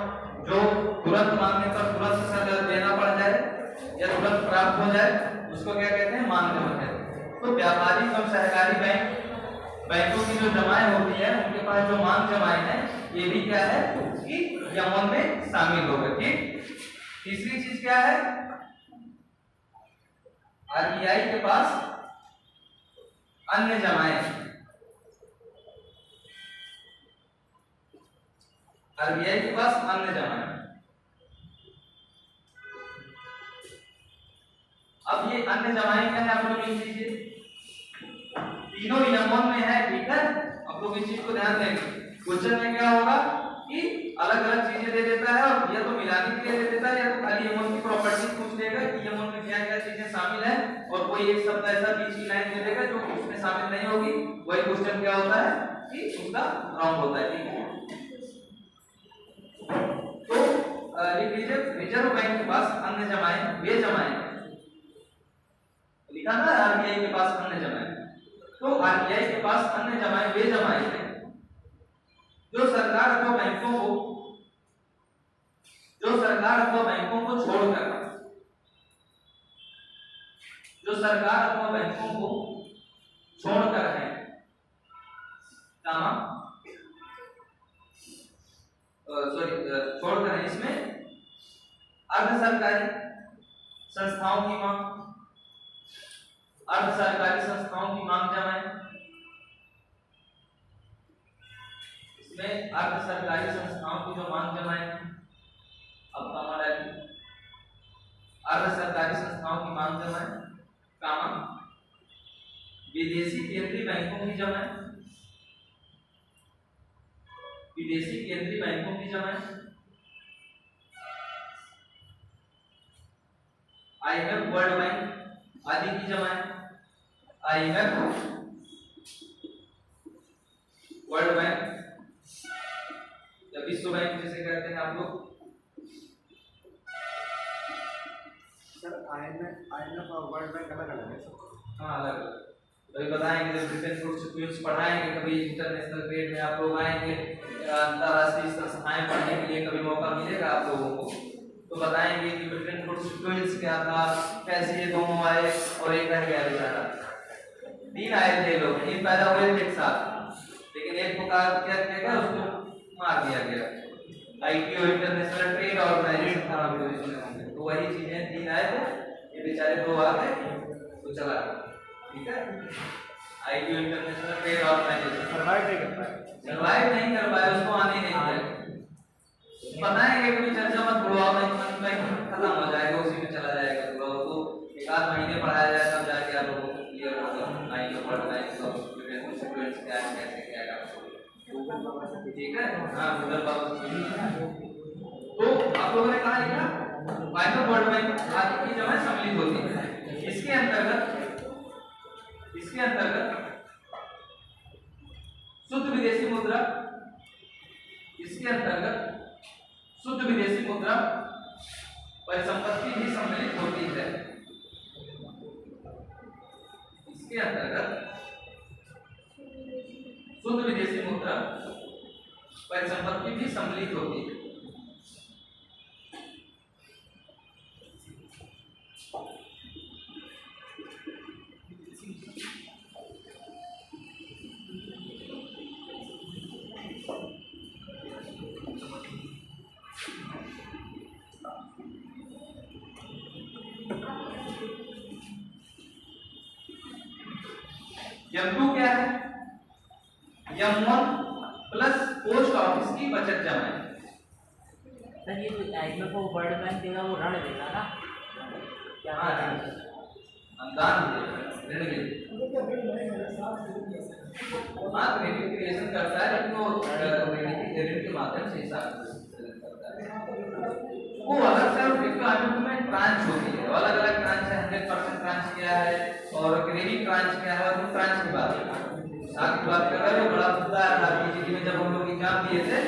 जो तुरंत मांगने पर तुरंत सर देना पड़ जाए या तुरंत प्राप्त हो जाए, उसको क्या कहते हैं, मांग जमा कहते हैं। तो व्यापारिक एवं सहकारी बैंकों की जो जमाएं होती है, उनके पास जो मांग जमाएं हैं, ये भी क्या है कि यम1 में शामिल हो गए, ठीक। तीसरी चीज क्या है, आरबीआई के पास अन्य जमाएं, आरबीआई के पास अन्य जमाएं। अब ये अन्य जमाएं क्या है, आप लोग लिख लीजिए, तीनों यम1 में है, ठीक है। आप लोग इस चीज को ध्यान देंगे, क्वेश्चन में क्या होगा कि अलग अलग चीजें दे देता है, और या तो मिलाने के लिए दे देता है, या तो खाली यम1 की प्रॉपर्टी पूछ लेगा कि यम1 में क्या क्या चीजें शामिल है, और कोई एक शब्द ऐसा बीच की लाइन दे देगा जो उसमें शामिल नहीं होगी। वही क्वेश्चन क्या होता है कि उसका रॉन्ग होता है, ठीक है। तो लिख लीजिए, रिजर्व बैंक के पास अन्य जमाएं वे जमाएं, लिखा ना आरबीआई के पास अन्य जमाएं, तो आरबीआई के पास अन्य जमाएं वे जमाएं हैं जो सरकार अथवा बैंकों को छोड़कर, जो सरकार अथवा बैंकों को छोड़कर है, छोड़कर है, इसमें अर्ध सरकारी संस्थाओं की मांग, अर्ध सरकारी संस्थाओं की मांग जमाएं, इसमें अर्ध सरकारी संस्थाओं की जो मांग जमाएं, अब हमारा अर्ध सरकारी संस्थाओं की मांग जमाएं, विदेशी केंद्रीय बैंकों की जमाएं, विदेशी केंद्रीय बैंकों की जमाएं, आईएमएफ, वर्ल्ड बैंक आदि की जमाएं, आईएमएफ, वर्ल्ड बैंक या विश्व बैंक जिसे कहते हैं आप लोग। सर आईएमएफ और वर्ल्ड बैंक अलग अलग है सर? हाँ अलग अलग, कभी बताएंगे, जब ब्रिटेन फूड्स पढ़ाएंगे, कभी इंटरनेशनल ट्रेड में आप लोग आएंगे, अंतरराष्ट्रीय संस्थाएं पढ़ने के लिए कभी मौका मिलेगा आप लोगों को, तो बताएंगे कि ब्रिटेन फूड्स क्या था, कैसे ये दोनों आए और एक रह गया बेचारा। 3 आए थे लोग, 3 पैदा हुए थे एक साथ, लेकिन एक को क्या किया गया, उसको मार दिया गया। आईटीओ इंटरनेशनल ट्रेड ऑर्गेनाइजेशन था, तो वही चीजें 3 आए थे, ये बेचारे 2 आ गए तो चला, ठीक है। ITO international trade organization survive नहीं कर पाए, सर्वाइव नहीं कर पाए, उसको आने नहीं दिया। बताएंगे कभी, चर्चा मत बुलवाओ, नहीं खत्म हो जाएगा, उसी में चला जाएगा पूरा, तो 1-8 महीने पढ़ाया जाए तब जाके आप लोगों को क्लियर होगा। आईटीओ पढ़ रहे हैं तो स्टूडेंट्स क्या है, कैसे क्या है, ठीक है। हाँ गूगल बाबू, तो आप लोगों ने कहा लिखा आईएमएफ, वर्ल्ड बैंक आदि की जमाएं सम्मिलित होती है। इसके अंतर्गत शुद्ध विदेशी मुद्रा, इसके अंतर्गत शुद्ध विदेशी मुद्रा परिसंपत्ति भी सम्मिलित होती है। इसके अंतर्गत शुद्ध विदेशी मुद्रा परिसंपत्ति भी सम्मिलित होती है। M2 क्या है? M1 प्लस पोस्ट ऑफिस की बचत जमा है। सर ये जो IMF को वर्ल्ड बैंक देगा वो ऋण देगा ना? क्या हाँ, अनुदान देगा, ऋण देगा। उनको क्या बिल बनेगा साफ हाँ, क्रेडिट क्रिएशन करता है, लेकिन वो क्रेडिट के माध्यम से हिसाब करता है। वो अलग से IMF में ट्रांच होती है, अलग अलग ट्रांच है। 100% ट्रांच क्या है और क्रेडिट ट्रांच क्या है, और ट्रांच की बात है। साथ की बात कर रहे हो, बड़ा मुद्दा था टीजीटी में जब हम लोग एग्जाम दिए थे,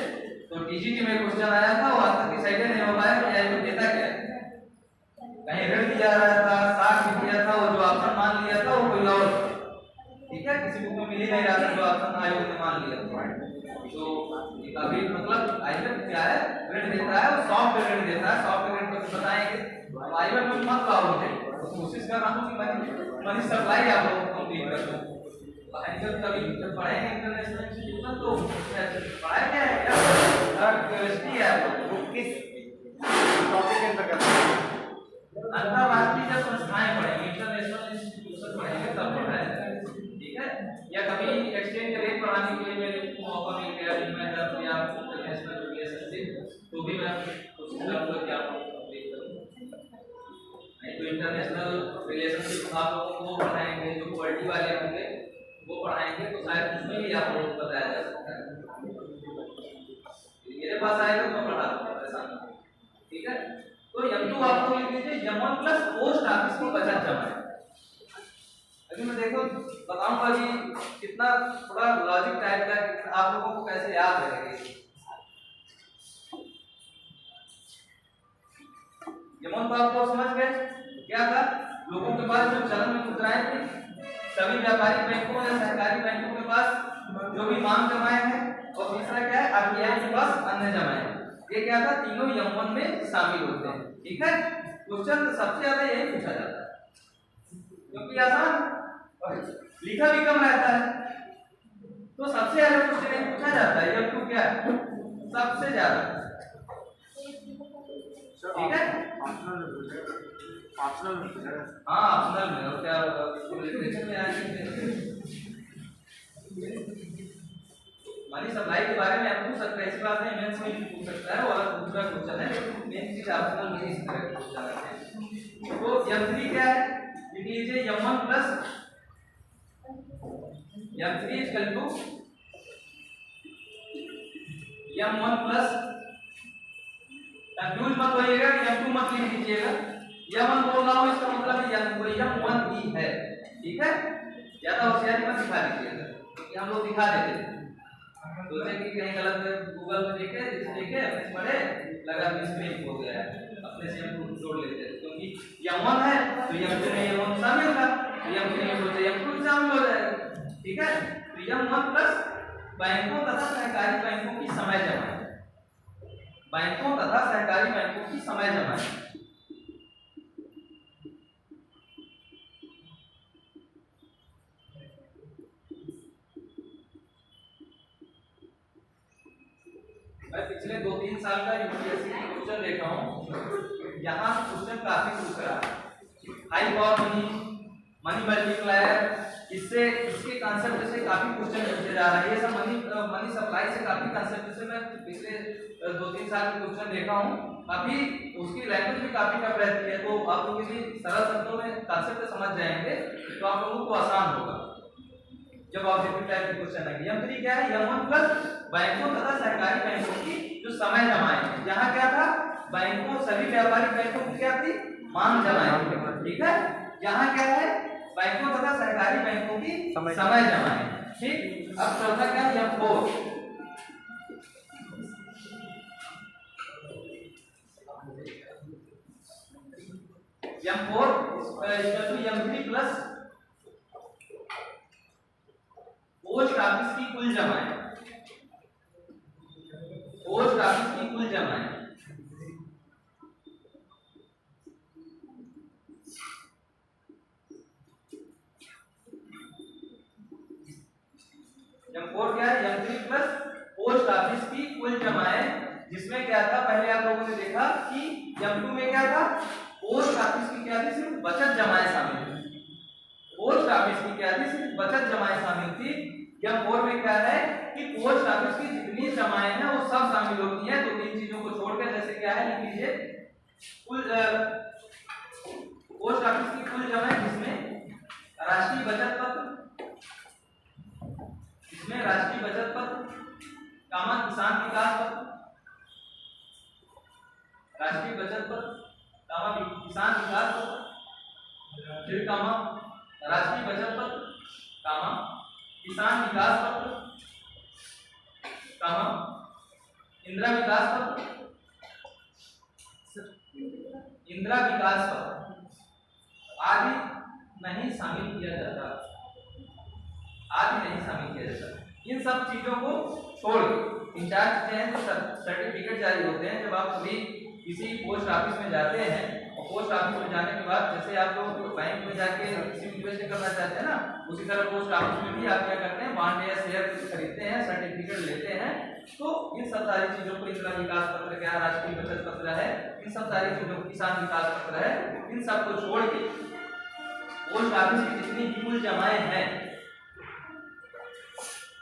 तो टीजीटी में क्वेश्चन आया था, वो आज तक डिसाइड नहीं हो पाया कि IMF देता क्या है। कहीं ऋण दिया रहा था, साख भी दिया था, वो जो ऑप्शन मान लिया था वो कोई और, ठीक है, किसी बुक में मिल ही नहीं रहा था जो ऑप्शन आयोग ने मान लिया था। तो अभी मतलब IMF क्या है, ऋण देता है, वो सॉफ्ट ऋण देता है। सॉफ्ट ऋण को बताएंगे, IMF में मत लाओ मुझे, कोशिश कर रहा हूँ कि मनी सप्लाई आप लोग कंप्लीट कर दूं। कभी जब पढ़ेंगे इंटरनेशनल इंस्टीट्यूशन तो पढ़ाया क्या है, क्या यूनिवर्सिटी है वो किस टॉपिक के अंतर्गत? अंतरराष्ट्रीय जब संस्थाएं पढ़ेंगे, इंटरनेशनल इंस्टीट्यूशन पढ़ेंगे तब पढ़ाएंगे, ठीक है। या कभी एक्सचेंज रेट पढ़ाने के लिए मेरे को मौका मिल गया कि मैं जब या इंटरनेशनल रिलेशनशिप, तो भी मैं कोशिश करूंगा कि आप कंप्लीट करूं। नहीं तो इंटरनेशनल रिलेशनशिप आप लोगों को पढ़ाएंगे, जो क्वालिटी वाले होंगे वो पढ़ाएंगे, तो शायद उसमें भी आप लोगों को बताया जा सकता है। मेरे पास आएगा तो मैं पढ़ा दूंगा, ऐसा नहीं, ठीक है। तो M2 आपको लिख दीजिए, M1 प्लस पोस्ट ऑफिस की बचत जमा है। अभी मैं देखो बताऊंगा कि कितना थोड़ा लॉजिक टाइप का आप लोगों को कैसे याद रहेगा। M1 तो आप लोग समझ गए क्या था, लोगों के पास जो चलन में मुद्राएं थी, सभी व्यापारिक बैंकों या सहकारी बैंकों के पास जो भी मांग जमाएं हैं, और तीसरा क्या है, RBI के पास अन्य जमाएं हैं। ये क्या था, तीनों M1 में शामिल होते हैं, ठीक है। क्वेश्चन सबसे ज्यादा यही पूछा जाता है क्योंकि आसान लिखा भी कम रहता है, तो सबसे ज्यादा क्वेश्चन यही पूछा जाता है। M2 क्या है, सबसे ज्यादा, ठीक है। ऑप्शनल हाँ, ऑप्शनल में, और क्या लिटरेचर में आएंगे। मनी सप्लाई के बारे में आप पूछ सकते हैं, ऐसी बात नहीं, मेंस में भी पूछ सकता है, वो अलग दूसरा क्वेश्चन है। मेन चीज ऑप्शनल में इस तरह के क्वेश्चन आते हैं। तो M3 क्या है, लिख लीजिए M1 plus M3 equal to M1 plus, confuse मत होइएगा, M2 मत लिख दीजिएगा। M1 बोल रहा हूं, इसका मतलब M1 ही है, ठीक है। ज्यादा होशियारी मत दिखा दीजिएगा, क्योंकि हम लोग दिखा देते हैं, सोचे कि कहीं गलत गूगल में देखे पढ़े, लगा मिसप्रिंट हो गया है, अपने से हम जोड़ लेते हैं। क्योंकि M1 है तो M2 में M1 शामिल था, M3 में सोचे M2 शामिल हो जाएगा, ठीक है। तो M1 प्लस बैंकों तथा सहकारी बैंकों की समय जमा, बैंकों तथा सहकारी बैंकों की समय जमा। मैं पिछले 2-3 साल का यूपीएससी का क्वेश्चन देख रहा हूँ, यहाँ क्वेश्चन काफी पूछ रहा है। हाई पावर मनी मल्टीप्लायर, इसके कॉन्सेप्ट से काफी क्वेश्चन पूछे जा रहा है। ये सब मनी सप्लाई से काफी कॉन्सेप्ट से मैं पिछले 2-3 साल के क्वेश्चन देखा हूँ, काफी उसकी लैंग्वेज भी काफी टफ रहती है। तो आप लोग यदि सरल शब्दों में कॉन्सेप्ट समझ जाएंगे तो आप लोगों को आसान होगा जब ऑब्जेक्टिव टाइप के क्वेश्चन आएंगे। M3 क्या है, M1 प्लस बैंकों तथा सहकारी बैंकों की जो समय जमाएं, यहाँ क्या था, बैंकों सभी व्यापारिक बैंकों की क्या थी, मांग जमाएं, ठीक है। यहाँ क्या है, बैंकों तथा सहकारी बैंकों की समय जमाएं, ठीक। अब चौथा क्या है, M4, M3 प्लस ऑफिस की कुल जमाएं, पोस्ट ऑफिस की कुल जमाएं M4 क्या है, M3 प्लस पोस्ट ऑफिस की कुल जमाएं, जिसमें क्या था पहले आप लोगों ने देखा कि M2 में क्या था, पोस्ट ऑफिस की क्या थी, सिर्फ बचत जमाएं शामिल थी। पोस्ट ऑफिस की क्या थी, सिर्फ बचत जमाएं शामिल थी। M4 में क्या है कि पोस्ट ऑफिस की जितनी जमाएं हैं वो सब शामिल होती हैं। तो तीन चीजों को छोड़कर जैसे क्या है लिख लीजिए, कुल पोस्ट ऑफिस की कुल जमाएं जिसमें राष्ट्रीय बचत पत्र, इसमें राष्ट्रीय बचत पत्र, कामा किसान विकास पत्र, राष्ट्रीय बचत पत्र, कामा किसान विकास पत्र, फिर कामा राष्ट्रीय बचत पत्र, कामा किसान विकास पत्र, कामा इंदिरा विकास पत्र, इंदिरा विकास पत्र आदि नहीं शामिल किया जाता, आदि नहीं शामिल किया जाता। इन सब चीजों को छोड़ इन चार चीजें हैं जो सर्टिफिकेट जारी होते हैं। जब आप कभी किसी पोस्ट ऑफिस में जाते हैं और पोस्ट ऑफिस में जाने के बाद जैसे आप लोग बैंक में जाके किसी इन्वेस्ट करना चाहते हैं ना, उसी तरह पोस्ट ऑफिस में भी आप क्या करते हैं, बॉन्ड या शेयर खरीदते हैं, सर्टिफिकेट लेते हैं। तो इन सब सारी चीजों को, इंदिरा विकास पत्र क्या, राष्ट्रीय बचत पत्र है, इन सब सारी चीजों को, किसान विकास पत्र है, इन सब को छोड़ के पोस्ट ऑफिस की जितनी भी कुल जमाएं हैं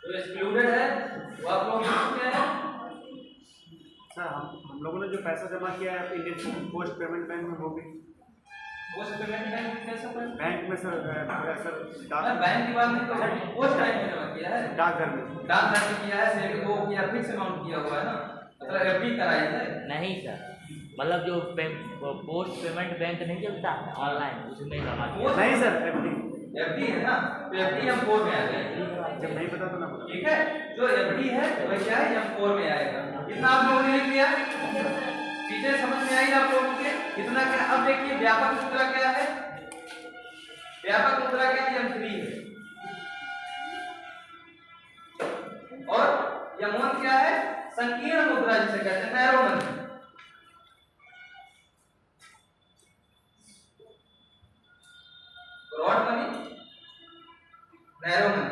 जो एक्सक्लूडेड है वो आप लोग लिख चुके हैं। सर हम लोगों ने जो पैसा जमा किया है इंडियन पोस्ट पेमेंट बैंक में, वो भी पोस्ट पेमेंट बैंक कैसे पर बैंक में सर बैंक की बात नहीं तो पोस्ट बैंक में जमा किया है, डाकघर में, डाकघर में किया है, सेविंग वो किया, फिक्स अमाउंट किया हुआ है ना, मतलब एफडी कराई है। नहीं सर, मतलब जो पोस्ट पेमेंट बैंक नहीं चलता ऑनलाइन, उसमें जमा किया। नहीं सर एफडी है ना, तो एफडी M4 में आ जाएगी। जब नहीं पता तो ना, ठीक है, जो एफडी है वो क्या है M4 में आएगा। इतना आप लोगों ने लिख लिया, चीजें समझ में आई आप लोगों के, इतना क्या। अब देखिए व्यापक मुद्रा क्या है, व्यापक मुद्रा क्या है, M3 है, और M1 क्या है, संकीर्ण मुद्रा जिसे कहते हैं, narrow money. Broad money, narrow money.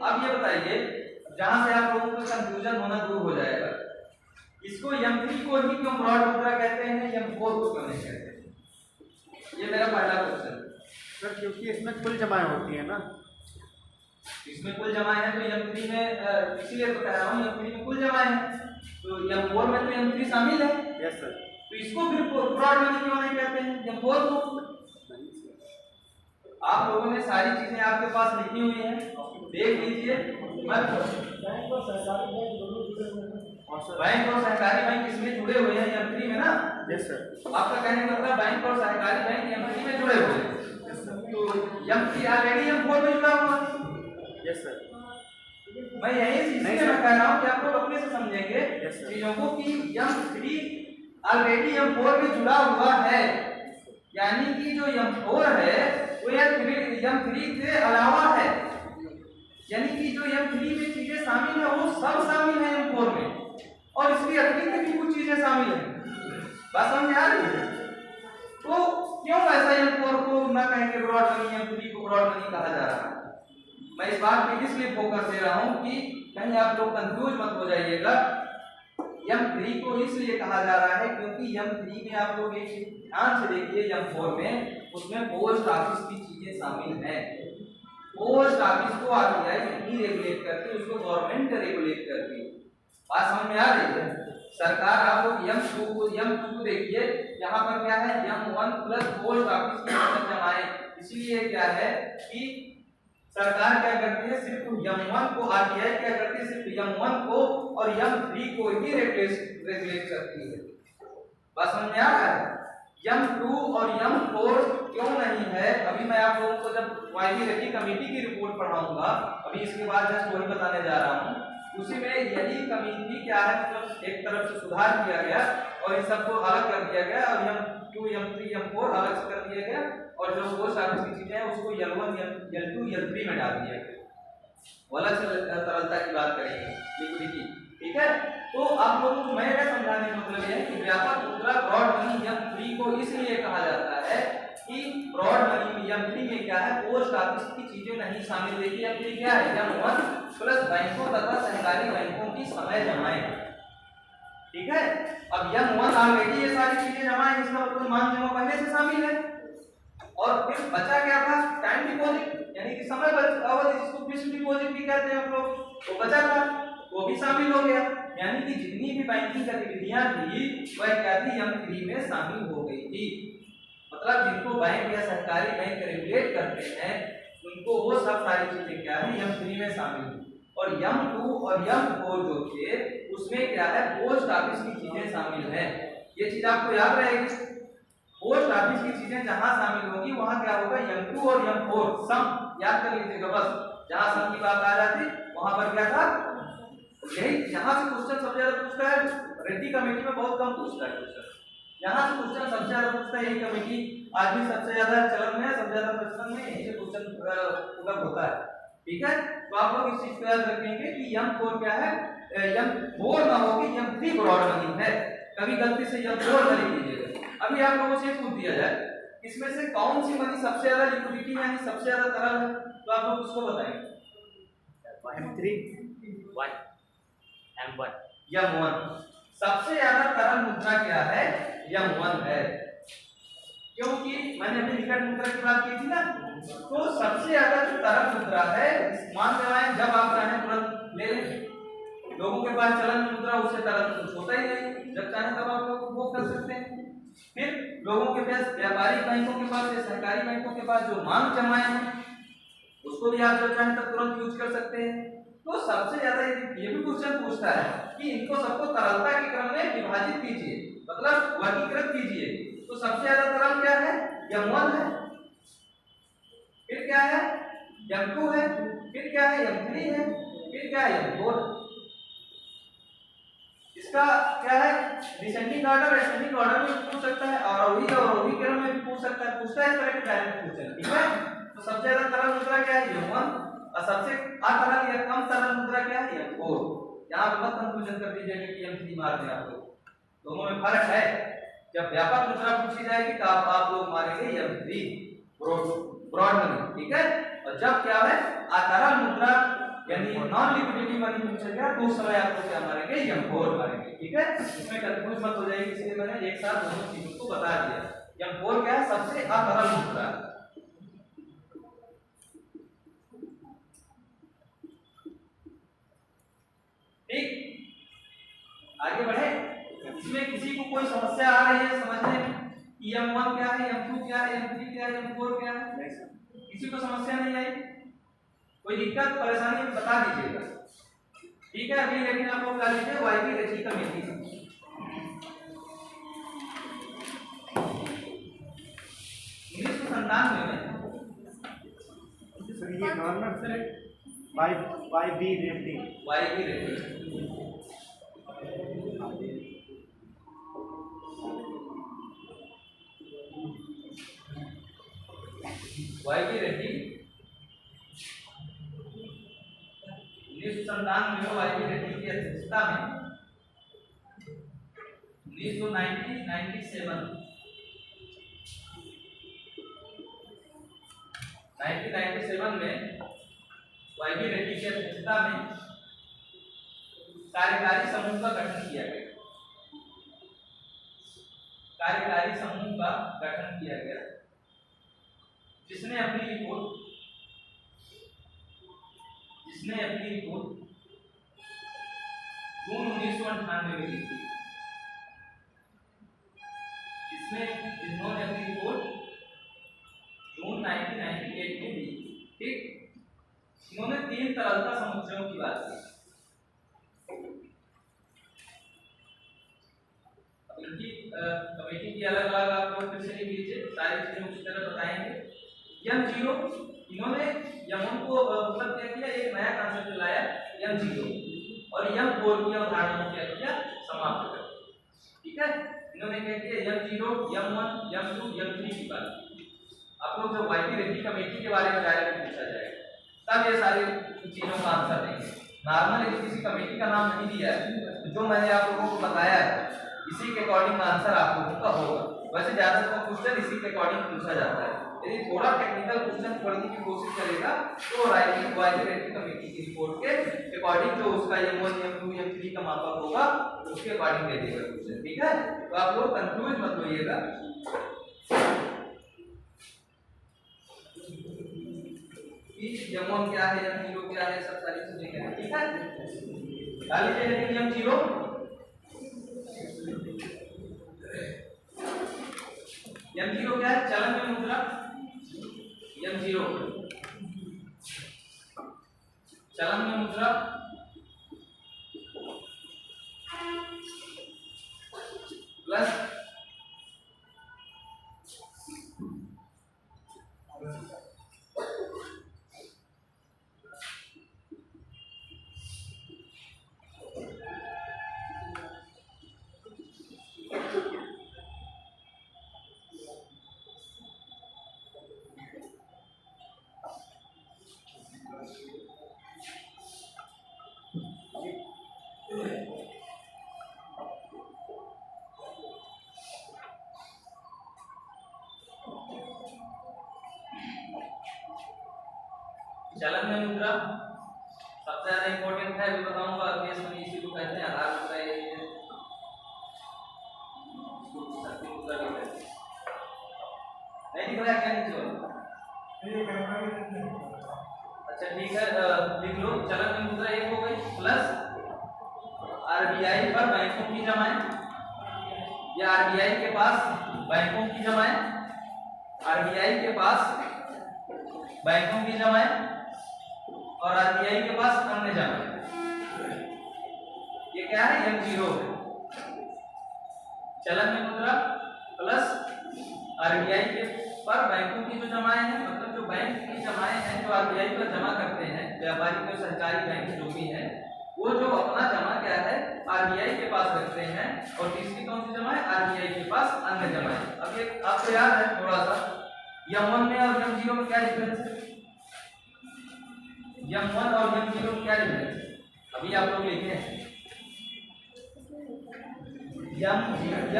अब ये बताइए, जहां से आप लोगों को कंफ्यूजन होना दूर हो जाएगा, इसको M3 को ही क्यों ब्रॉड मुद्रा कहते हैं, M4 को क्यों नहीं कहते हैं? ये मेरा पहला क्वेश्चन सर। क्योंकि इसमें कुल जमाएं होती है ना, इसमें कुल जमाएं हैं तो M3 में, इसीलिए तो कह रहा हूँ M3 में कुल जमाएं हैं, तो M4 में तो M3 शामिल है। Yes sir. तो इसको फिर ब्रॉड मनी क्यों नहीं कहते हैं, M4 को? आप लोगों ने सारी चीजें आपके पास लिखी हुई हैं, देख लीजिए। बैंक और सरकारी बैंक दोनों जुड़े हुए हैं। बैंक और सहकारी बैंक इसमें जुड़े हुए हैं M3 में ना। Yes sir. आपका कहने का मतलब बैंक और सहकारी बैंक M3 में जुड़े हुए हैं, तो M3 ऑलरेडी M4 में जुड़ा हुआ है। Yes sir. मैं यही इसलिए मैं कह रहा हूँ कि आप लोग अपने से समझेंगे चीजों को कि M3 ऑलरेडी M4 में जुड़ा हुआ है, यानी कि जो M4 है वो M3 के अलावा है, यानी कि जो M3 में चीजें शामिल है वो सब शामिल है M4 में, और इसके अतिरिक्त भी कुछ चीजें शामिल है। बात समझ आ रही है? तो क्यों ऐसा M4 को ना कहेंगे ब्रॉड मनी, M3 को ब्रॉड मनी कहा जा रहा है? मैं इस बात पे इसलिए फोकस दे रहा हूं कि कहीं आप लोग कंफ्यूज मत हो जाइएगा। M3 को इसलिए कहा जा रहा है क्योंकि M3 में आप लोग एक ध्यान से देखिए, M4 में उसमें पोस्ट ऑफिस की चीजें शामिल हैं। पोस्ट ऑफिस को RBI नहीं रेगुलेट करती, उसको गवर्नमेंट रेगुलेट करती है। बात समझ में आ रही है? सरकार, आप लोग M2 को देखिए, यहाँ पर क्या है, M1 प्लस पोस्ट ऑफिस की जमाएं। इसलिए क्या है कि सरकार क्या करती है, सिर्फ M1 को, RBI क्या करती है, सिर्फ M1 को और M3 को ही रेगुलेट करती है। बात समझ में आ रहा है? M2 और M4 क्यों नहीं है, अभी मैं आप लोगों को जब वाईबी रेड्डी कमेटी की रिपोर्ट पढ़ाऊंगा, अभी इसके बाद जस्ट वही बताने जा रहा हूँ, उसी में यही कमेटी क्या है, मतलब एक तरफ से सुधार किया गया और इन सबको अलग कर दिया गया, और M2 M3 M4 अलग से कर दिया गया और जो पोस्ट ऑफिस की चीजें हैं उसको L1 L2 L3 में डाल दिया गया। वो अलग से तरलता की बात करेंगे लिक्विडिटी, ठीक है। तो आप लोगों को मैं क्या समझाने का मतलब यह है कि व्यापक मुद्रा ब्रॉड मनी M3 को इसलिए कहा जाता है कि ब्रॉड मनी M3 में क्या है, पोस्ट ऑफिस की चीजें नहीं शामिल। देखिए M3 क्या है, M1 प्लस बैंकों तथा सहकारी बैंकों की समय जमाएं, ठीक है। अब M1 ऑलरेडी ये सारी चीजें जमा है, इसका मतलब मांग जमा पहले से शामिल है। और फिर बचा क्या था, टाइम डिपॉजिट यानी कि समय अवधि, जिसको फिक्स्ड डिपॉजिट भी कहते हैं आप लोग, वो बचा था, वो भी शामिल हो गया। यानी कि जितनी भी बैंकिंग गतिविधियां थी वह क्या थी, M3 में शामिल हो गई थी। मतलब जिनको बैंक या सहकारी बैंक रेगुलेट करते हैं उनको वो सब सारी चीजें क्या है, M3 में शामिल हुई। और M2 और M4 जो थे उसमें क्या है, पोस्ट ऑफिस की चीजें शामिल हैं। ये चीज आपको याद रहेगी, पोस्ट ऑफिस की चीजें जहां शामिल होगी वहां क्या होगा, M2 और M4 सम याद कर लीजिएगा। बस जहां सम की बात आ जाती वहां पर क्या था, यही यहां से क्वेश्चन सबसे ज्यादा पूछता है। रेड्डी कमेटी में बहुत कम पूछता है क्वेश्चन, यहां से क्वेश्चन सबसे ज्यादा पूछता है। यही कमेटी आज भी सबसे ज्यादा चलन में है, सबसे ज्यादा प्रश्न में यही से क्वेश्चन उपलब्ध होता है, ठीक है। तो आप लोग इस चीज को याद रखेंगे कि M4 क्या है, M4 ना होगी, M3 ब्रॉड मनी है। कभी गलती से M4 नहीं लीजिएगा। अभी आप लोगों से पूछ दिया जाए इसमें से कौन सी मनी सबसे ज्यादा लिक्विडिटी यानी सबसे ज्यादा तरल है, तो आप लोग उसको बताएंगे। M3 M1 M1 सबसे ज्यादा तरल मुद्रा क्या है, M1 है। क्योंकि मैंने अभी निकट मुद्रा की बात की थी ना, तो सबसे ज्यादा जो तरल मुद्रा है, मान लें जब आप चाहें तुरंत ले लें। लोगों के पास चलन मुद्रा उससे तरल कुछ होता ही नहीं, जब चाहें तब आप लोग उपभोग कर सकते हैं। फिर लोगों के पास, व्यापारिक बैंकों के पास या सहकारी बैंकों के पास जो मांग जमाए हैं उसको भी आप जब चाहें तब तुरंत यूज कर सकते हैं। तो सबसे ज्यादा ये भी क्वेश्चन पूछता है कि इनको सबको तरलता के क्रम में विभाजित कीजिए, मतलब वर्गीकृत कीजिए। तो सबसे ज्यादा तरल क्या है, M1 है, फिर क्या है M2 है, फिर क्या है M3 है, फिर क्या है M4। इसका क्या है, डिसेंडिंग ऑर्डर असेंडिंग ऑर्डर में पूछ सकता है, और अवरोही क्रम में भी पूछ सकता है, पूछता है इस तरह के डायरेक्ट क्वेश्चन, ठीक है। तो सबसे ज्यादा तरल मुद्रा क्या है, M1, और सबसे अतरल या कम तरल मुद्रा क्या है, M4। यहां पर मत कंफ्यूजन कर दीजिएगा कि M3 मार दें आप लोग, दोनों में फर्क है। जब व्यापक मुद्रा पूछी जाएगी तो आप लोग मारेंगे M3 ब्रॉड मनी, ठीक है। और जब क्या है अतरल मुद्रा यानी नॉन लिक्विडिटी मनी पूछेगा तो उस समय आप लोग क्या मारेंगे, M4 मारेंगे, ठीक है। इसमें कंफ्यूज मत हो जाएगी, इसलिए मैंने एक साथ दोनों चीजों को बता दिया। M4 क्या है, सबसे अतरल मुद्रा। ठीक, आगे बढ़े। इसमें किसी को कोई समस्या आ रही है समझने में कि M1 क्या है, M2 क्या है, M3 क्या है, M4 क्या है? किसी को समस्या नहीं आई, कोई दिक्कत परेशानी बता दीजिएगा, ठीक है। अभी लेकिन आप लोग कर लीजिए वाई की रेखी कमेटी। 1997 में सर ये normal sir Y B rating Y की रेटिंग 1997 में वाई की रेटिंग की अध्यक्षता में 1997 में वाई की रेटिंग की अध्यक्षता में कार्यकारी समूह का गठन किया गया। कार्यकारी समूह का गठन किया गया जिसने अपनी रिपोर्ट जून 1998 में लिखी। जिन्होंने अपनी रिपोर्ट जून 1998 में दी, ठीक। इन्होंने 3 तरलता समुच्चयों की बात की। इनकी कमेटी की अलग अलग आप लोग फिर से लिख लीजिए, सारी चीजें उसी तरह बताएंगे। M0 इन्होंने M1 को मतलब क्या किया, एक नया कॉन्सेप्ट लाया M0, और M4 की अवधारणा को क्या किया, समाप्त कर, ठीक है। इन्होंने क्या किया M0 M1 M2 M3 की बात। आप लोग जो वाईपी रेड्डी कमेटी के बारे में डायरेक्ट पूछा जाएगा तब ये सारी चीजों का आंसर देंगे। नॉर्मल यदि किसी कमेटी का नाम नहीं दिया है तो जो मैंने आप लोगों को बताया है इसी के अकॉर्डिंग आंसर आप लोगों का होगा। वैसे ज्यादातर क्वेश्चन इसी के अकॉर्डिंग पूछा जाता है। यदि थोड़ा टेक्निकल क्वेश्चन पढ़ने की कोशिश करेगा तो राइटिंग वाईपी रेड्डी कमेटी की रिपोर्ट के अकॉर्डिंग जो उसका M1 M2 M3 का मापक होगा उसके अकॉर्डिंग दे देगा क्वेश्चन। ठीक है, तो आप लोग कंफ्यूज मत होइएगा। M1 क्या है M0 क्या है सब सारी चीजें क्या है। ठीक है, डाल लीजिए हेडिंग M0। M0 क्या है? चलन में मुद्रा। M0 चलन में मुद्रा प्लस चलन में मुद्रा सबसे ज्यादा इंपॉर्टेंट है, भी बताऊंगा। केस में इसी को कहते हैं आधार मुद्रा। ये नहीं दिख रहा है क्या नीचे? अच्छा ठीक है, लिख लो। चलन में मुद्रा एक हो गई प्लस आरबीआई पर बैंकों की जमाएं, या आरबीआई के पास बैंकों की जमाएं, आरबीआई के पास बैंकों की जमाएं और आरबीआई के पास अन्य जमाएं। ये क्या है? M0 है। चलन में मुद्रा प्लस आरबीआई के पर बैंकों की जो जमाएं हैं, मतलब जो बैंक की जमाएं हैं जो आरबीआई पर जमा करते हैं, व्यापारिक और सरकारी बैंक जो भी हैं वो जो अपना जमा क्या है आरबीआई के पास रखते हैं। और तीसरी कौन सी जमा है? आरबीआई के पास अन्य जमा है। अब ये आपको याद है थोड़ा सा M1 में और M0 में क्या डिफरेंस है? M1 और M0 में क्या डिफरेंस है? अभी आप लोग लिखे हैं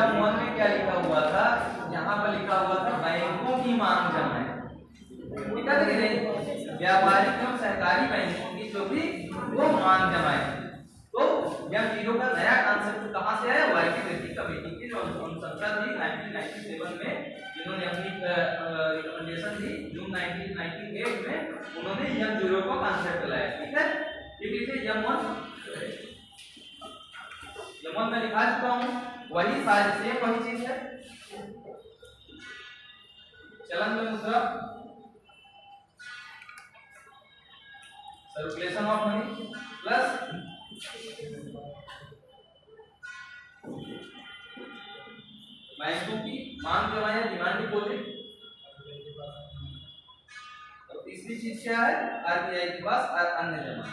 M1 में क्या लिखा हुआ था? यहाँ पर लिखा हुआ था बैंकों की मांग जमा है। ठीक है, व्यापारिक एवं सहकारी बैंकों की जो भी वो मांग जमा है। तो M0 का नया कॉन्सेप्ट कहाँ से आया? वाईपी रेड्डी कमेटी की जो अनुशंसा थी 1997 में, जिन्होंने अपनी रिकमेंडेशन दी जून 1998 में, उन्होंने M0 का कॉन्सेप्ट लाया। ठीक है, देखिए M1 में लिखा चुका हूँ, वही सारी सेम वही चीज है। चलन में मुद्रा सर्कुलेशन ऑफ मनी प्लस बैंकों की मांग जमा है, डिमांड डिपॉजिट। और तीसरी चीज क्या है? आरबीआई के पास अन्य जमा।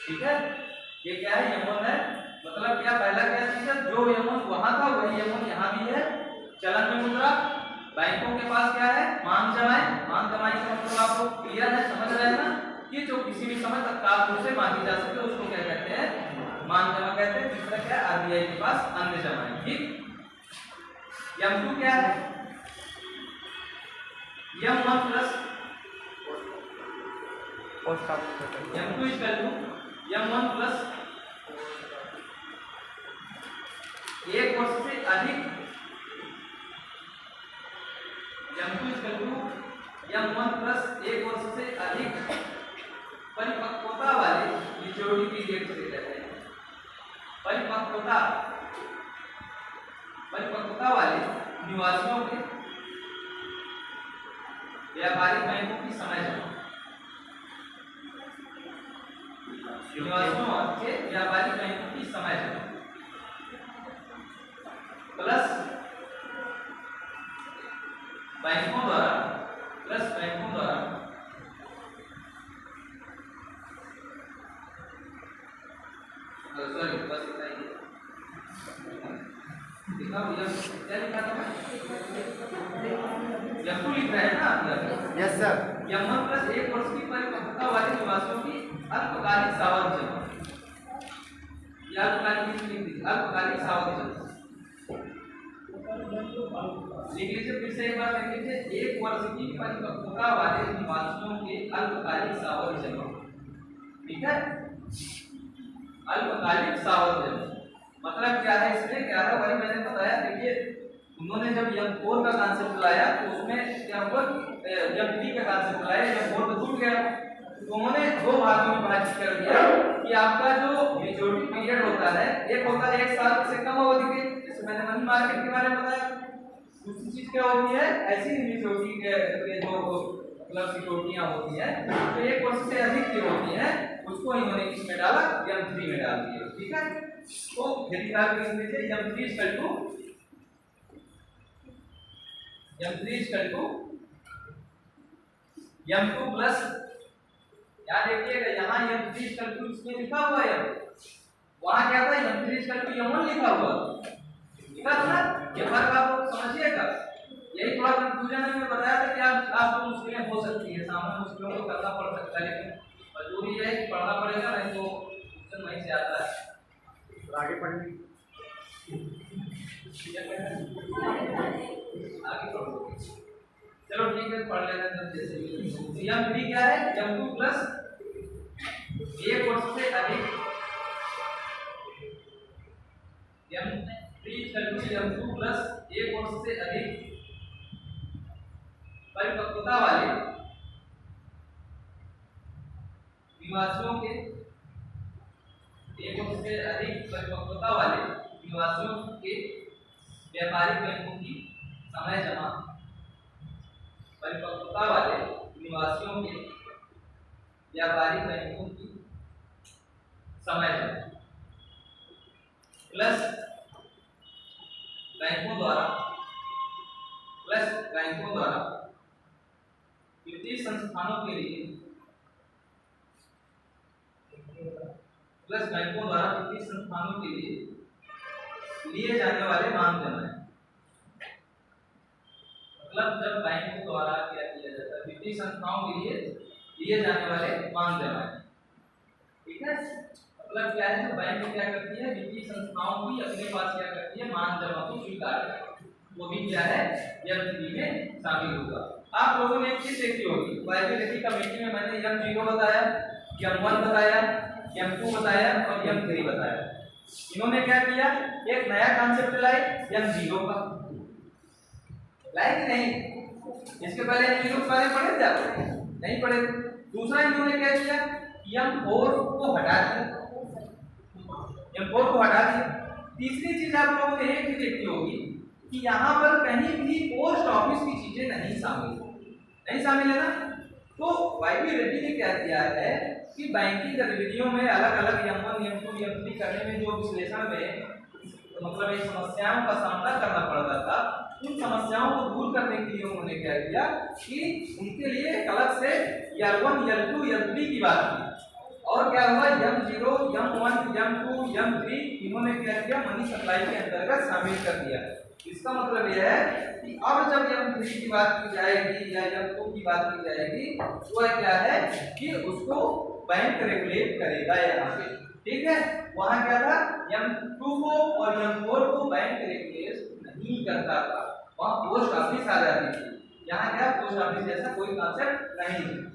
ठीक है, ये क्या है? M1 है। मतलब क्या पहला क्या चीज है? जो M1 वहां था वही M1 यहाँ भी है। चलन में मुद्रा, बैंकों के पास क्या है? मांग जमाएं। मांग जमाएं का मतलब आप लोग क्लियर है, समझ रहे हैं ना, कि जो किसी भी समय तत्काल रूप से मांगी जा सके उसको क्या कहते हैं? मांग जमा कहते हैं। तीसरा क्या है? आरबीआई के पास अन्य जमाएं। ठीक, M2 क्या है? M1 plus M2 equal to M1 plus एक वर्ष से अधिक, M2 equal to M1 plus एक वर्ष से अधिक परिपक्वता वाले मैच्योरिटी पीरियड से कहते हैं। परिपक्वता वाले निवासियों के व्यापारिक बैंकों की समय जमा, निवासियों के व्यापारिक बैंकों की समय जमा प्लस बैंकों द्वारा मतलब यस सर। M1 प्लस 1 वर्ष की परिपक्वता वाले निवासियों की अल्पकालिक सावधि जमा, या अल्पकालिक सावधि जमा लिख लीजिए। फिर से एक बार लिख लीजिए, 1 वर्ष की परिपक्वता वाले निवासियों के अल्पकालिक सावधि जमा, ठीक है। अल्पकालिक सावधि जमा मतलब क्या है, इसमें क्या है वही मैंने बताया। देखिए उन्होंने जब M4 का कांसेप्ट लाया तो उसमें क्या हुआ, M3 का कांसेप्ट लाया, M4 तो छूट गया, तो उन्होंने दो भागों में विभाजित कर दिया कि आपका जो मेच्योरिटी पीरियड होता है, एक होता है 1 साल से कम अवधि के, जैसे मैंने मनी मार्केट के बारे में बताया। दूसरी चीज क्या होती है, ऐसी मेच्योरिटी के जो मतलब सिक्योरिटियां होती है तो 1 वर्ष से अधिक की होती है, उसको इन्होंने किसमें डाला, M3 में डाल दिया, ठीक है। तो यदि आप लिख लीजिए M3 equal to M2 plus, याद रखिएगा यहाँ M3 इक्वल टू इसमें लिखा हुआ है, वहां क्या था M3 इक्वल टू M1 लिखा हुआ, लिखा था ना, ये फर्क आप लोग समझिएगा। यही थोड़ा कंफ्यूजन है, मैं बताया था कि आपको मुश्किलें हो सकती है, सामने मुश्किलों को करना पड़ सकता है, लेकिन मजबूरी है कि पढ़ना पड़ेगा, नहीं तो क्वेश्चन वहीं से आता है। आगे पढ़ेंगे, आगे पढ़ो, चलो ठीक है पढ़ लेते हैं जैसे भी। M3 क्या है, M2 प्लस 1 वर्ष से अधिक, M3 M2 प्लस 1 वर्ष से अधिक परिपक्वता वाले निवासियों के, 1 वर्ष से अधिक परिपक्वता वाले निवासियों के व्यापारिक बैंकों की समय जमा, परिपक्वता वाले निवासियों के व्यापारिक बैंकों की समय जमा प्लस बैंकों द्वारा वित्तीय संस्थानों के लिए, लिए जाने वाले मांग जमा है। मतलब जब बैंकों द्वारा क्या किया जाता है, वित्तीय संस्थाओं के लिए जाने वाले मांग जमा है, ठीक है। मतलब क्या है, जब बैंक क्या करती है, वित्तीय संस्थाओं की अपने पास क्या करती है, मांग जमा को स्वीकार करती है, वो भी क्या है M3 में शामिल होगा। आप लोगों ने एक चीज देखी होगी, वाइबिलिटी कमेटी में मैंने M0 बताया, M1 बताया, M2 बताया और M3 बताया। इन्होंने क्या किया, एक नया कॉन्सेप्ट लाए M0 का, लाए कि नहीं, इसके पहले M0 के बारे में पढ़े थे आप, नहीं पढ़े। दूसरा इन्होंने क्या किया, M4 को हटा दिया। तीसरी चीज आप लोगों ने एक भी देखी होगी कि यहाँ पर कहीं भी पोस्ट ऑफिस की चीजें नहीं शामिल है ना। तो वाईबी रेड्डी ने क्या किया है कि बैंकिंग गतिविधियों में अलग अलग M1 M2 M3 करने में जो विश्लेषण में मतलब एक समस्याओं का सामना करना पड़ता था, उन समस्याओं को दूर करने के लिए उन्होंने क्या किया कि उनके लिए एक अलग से L1 L2 L3 की बात की। और क्या हुआ, M0 M1 M2 M3 इन्होंने क्या किया, मनी सप्लाई के अंतर्गत शामिल कर दिया। इसका मतलब यह है कि अब जब M3 की बात की जाएगी या M2 की बात की जाएगी, वो क्या है कि उसको बैंक रेगुलेट करेगा यहाँ पे, ठीक है। वहां क्या था, M2 को और M4 को बैंक रेगुलेट नहीं करता था, वहां पोस्ट ऑफिस आ जाती थी। यहाँ क्या, पोस्ट ऑफिस जैसा कोई कॉन्सेप्ट नहीं है।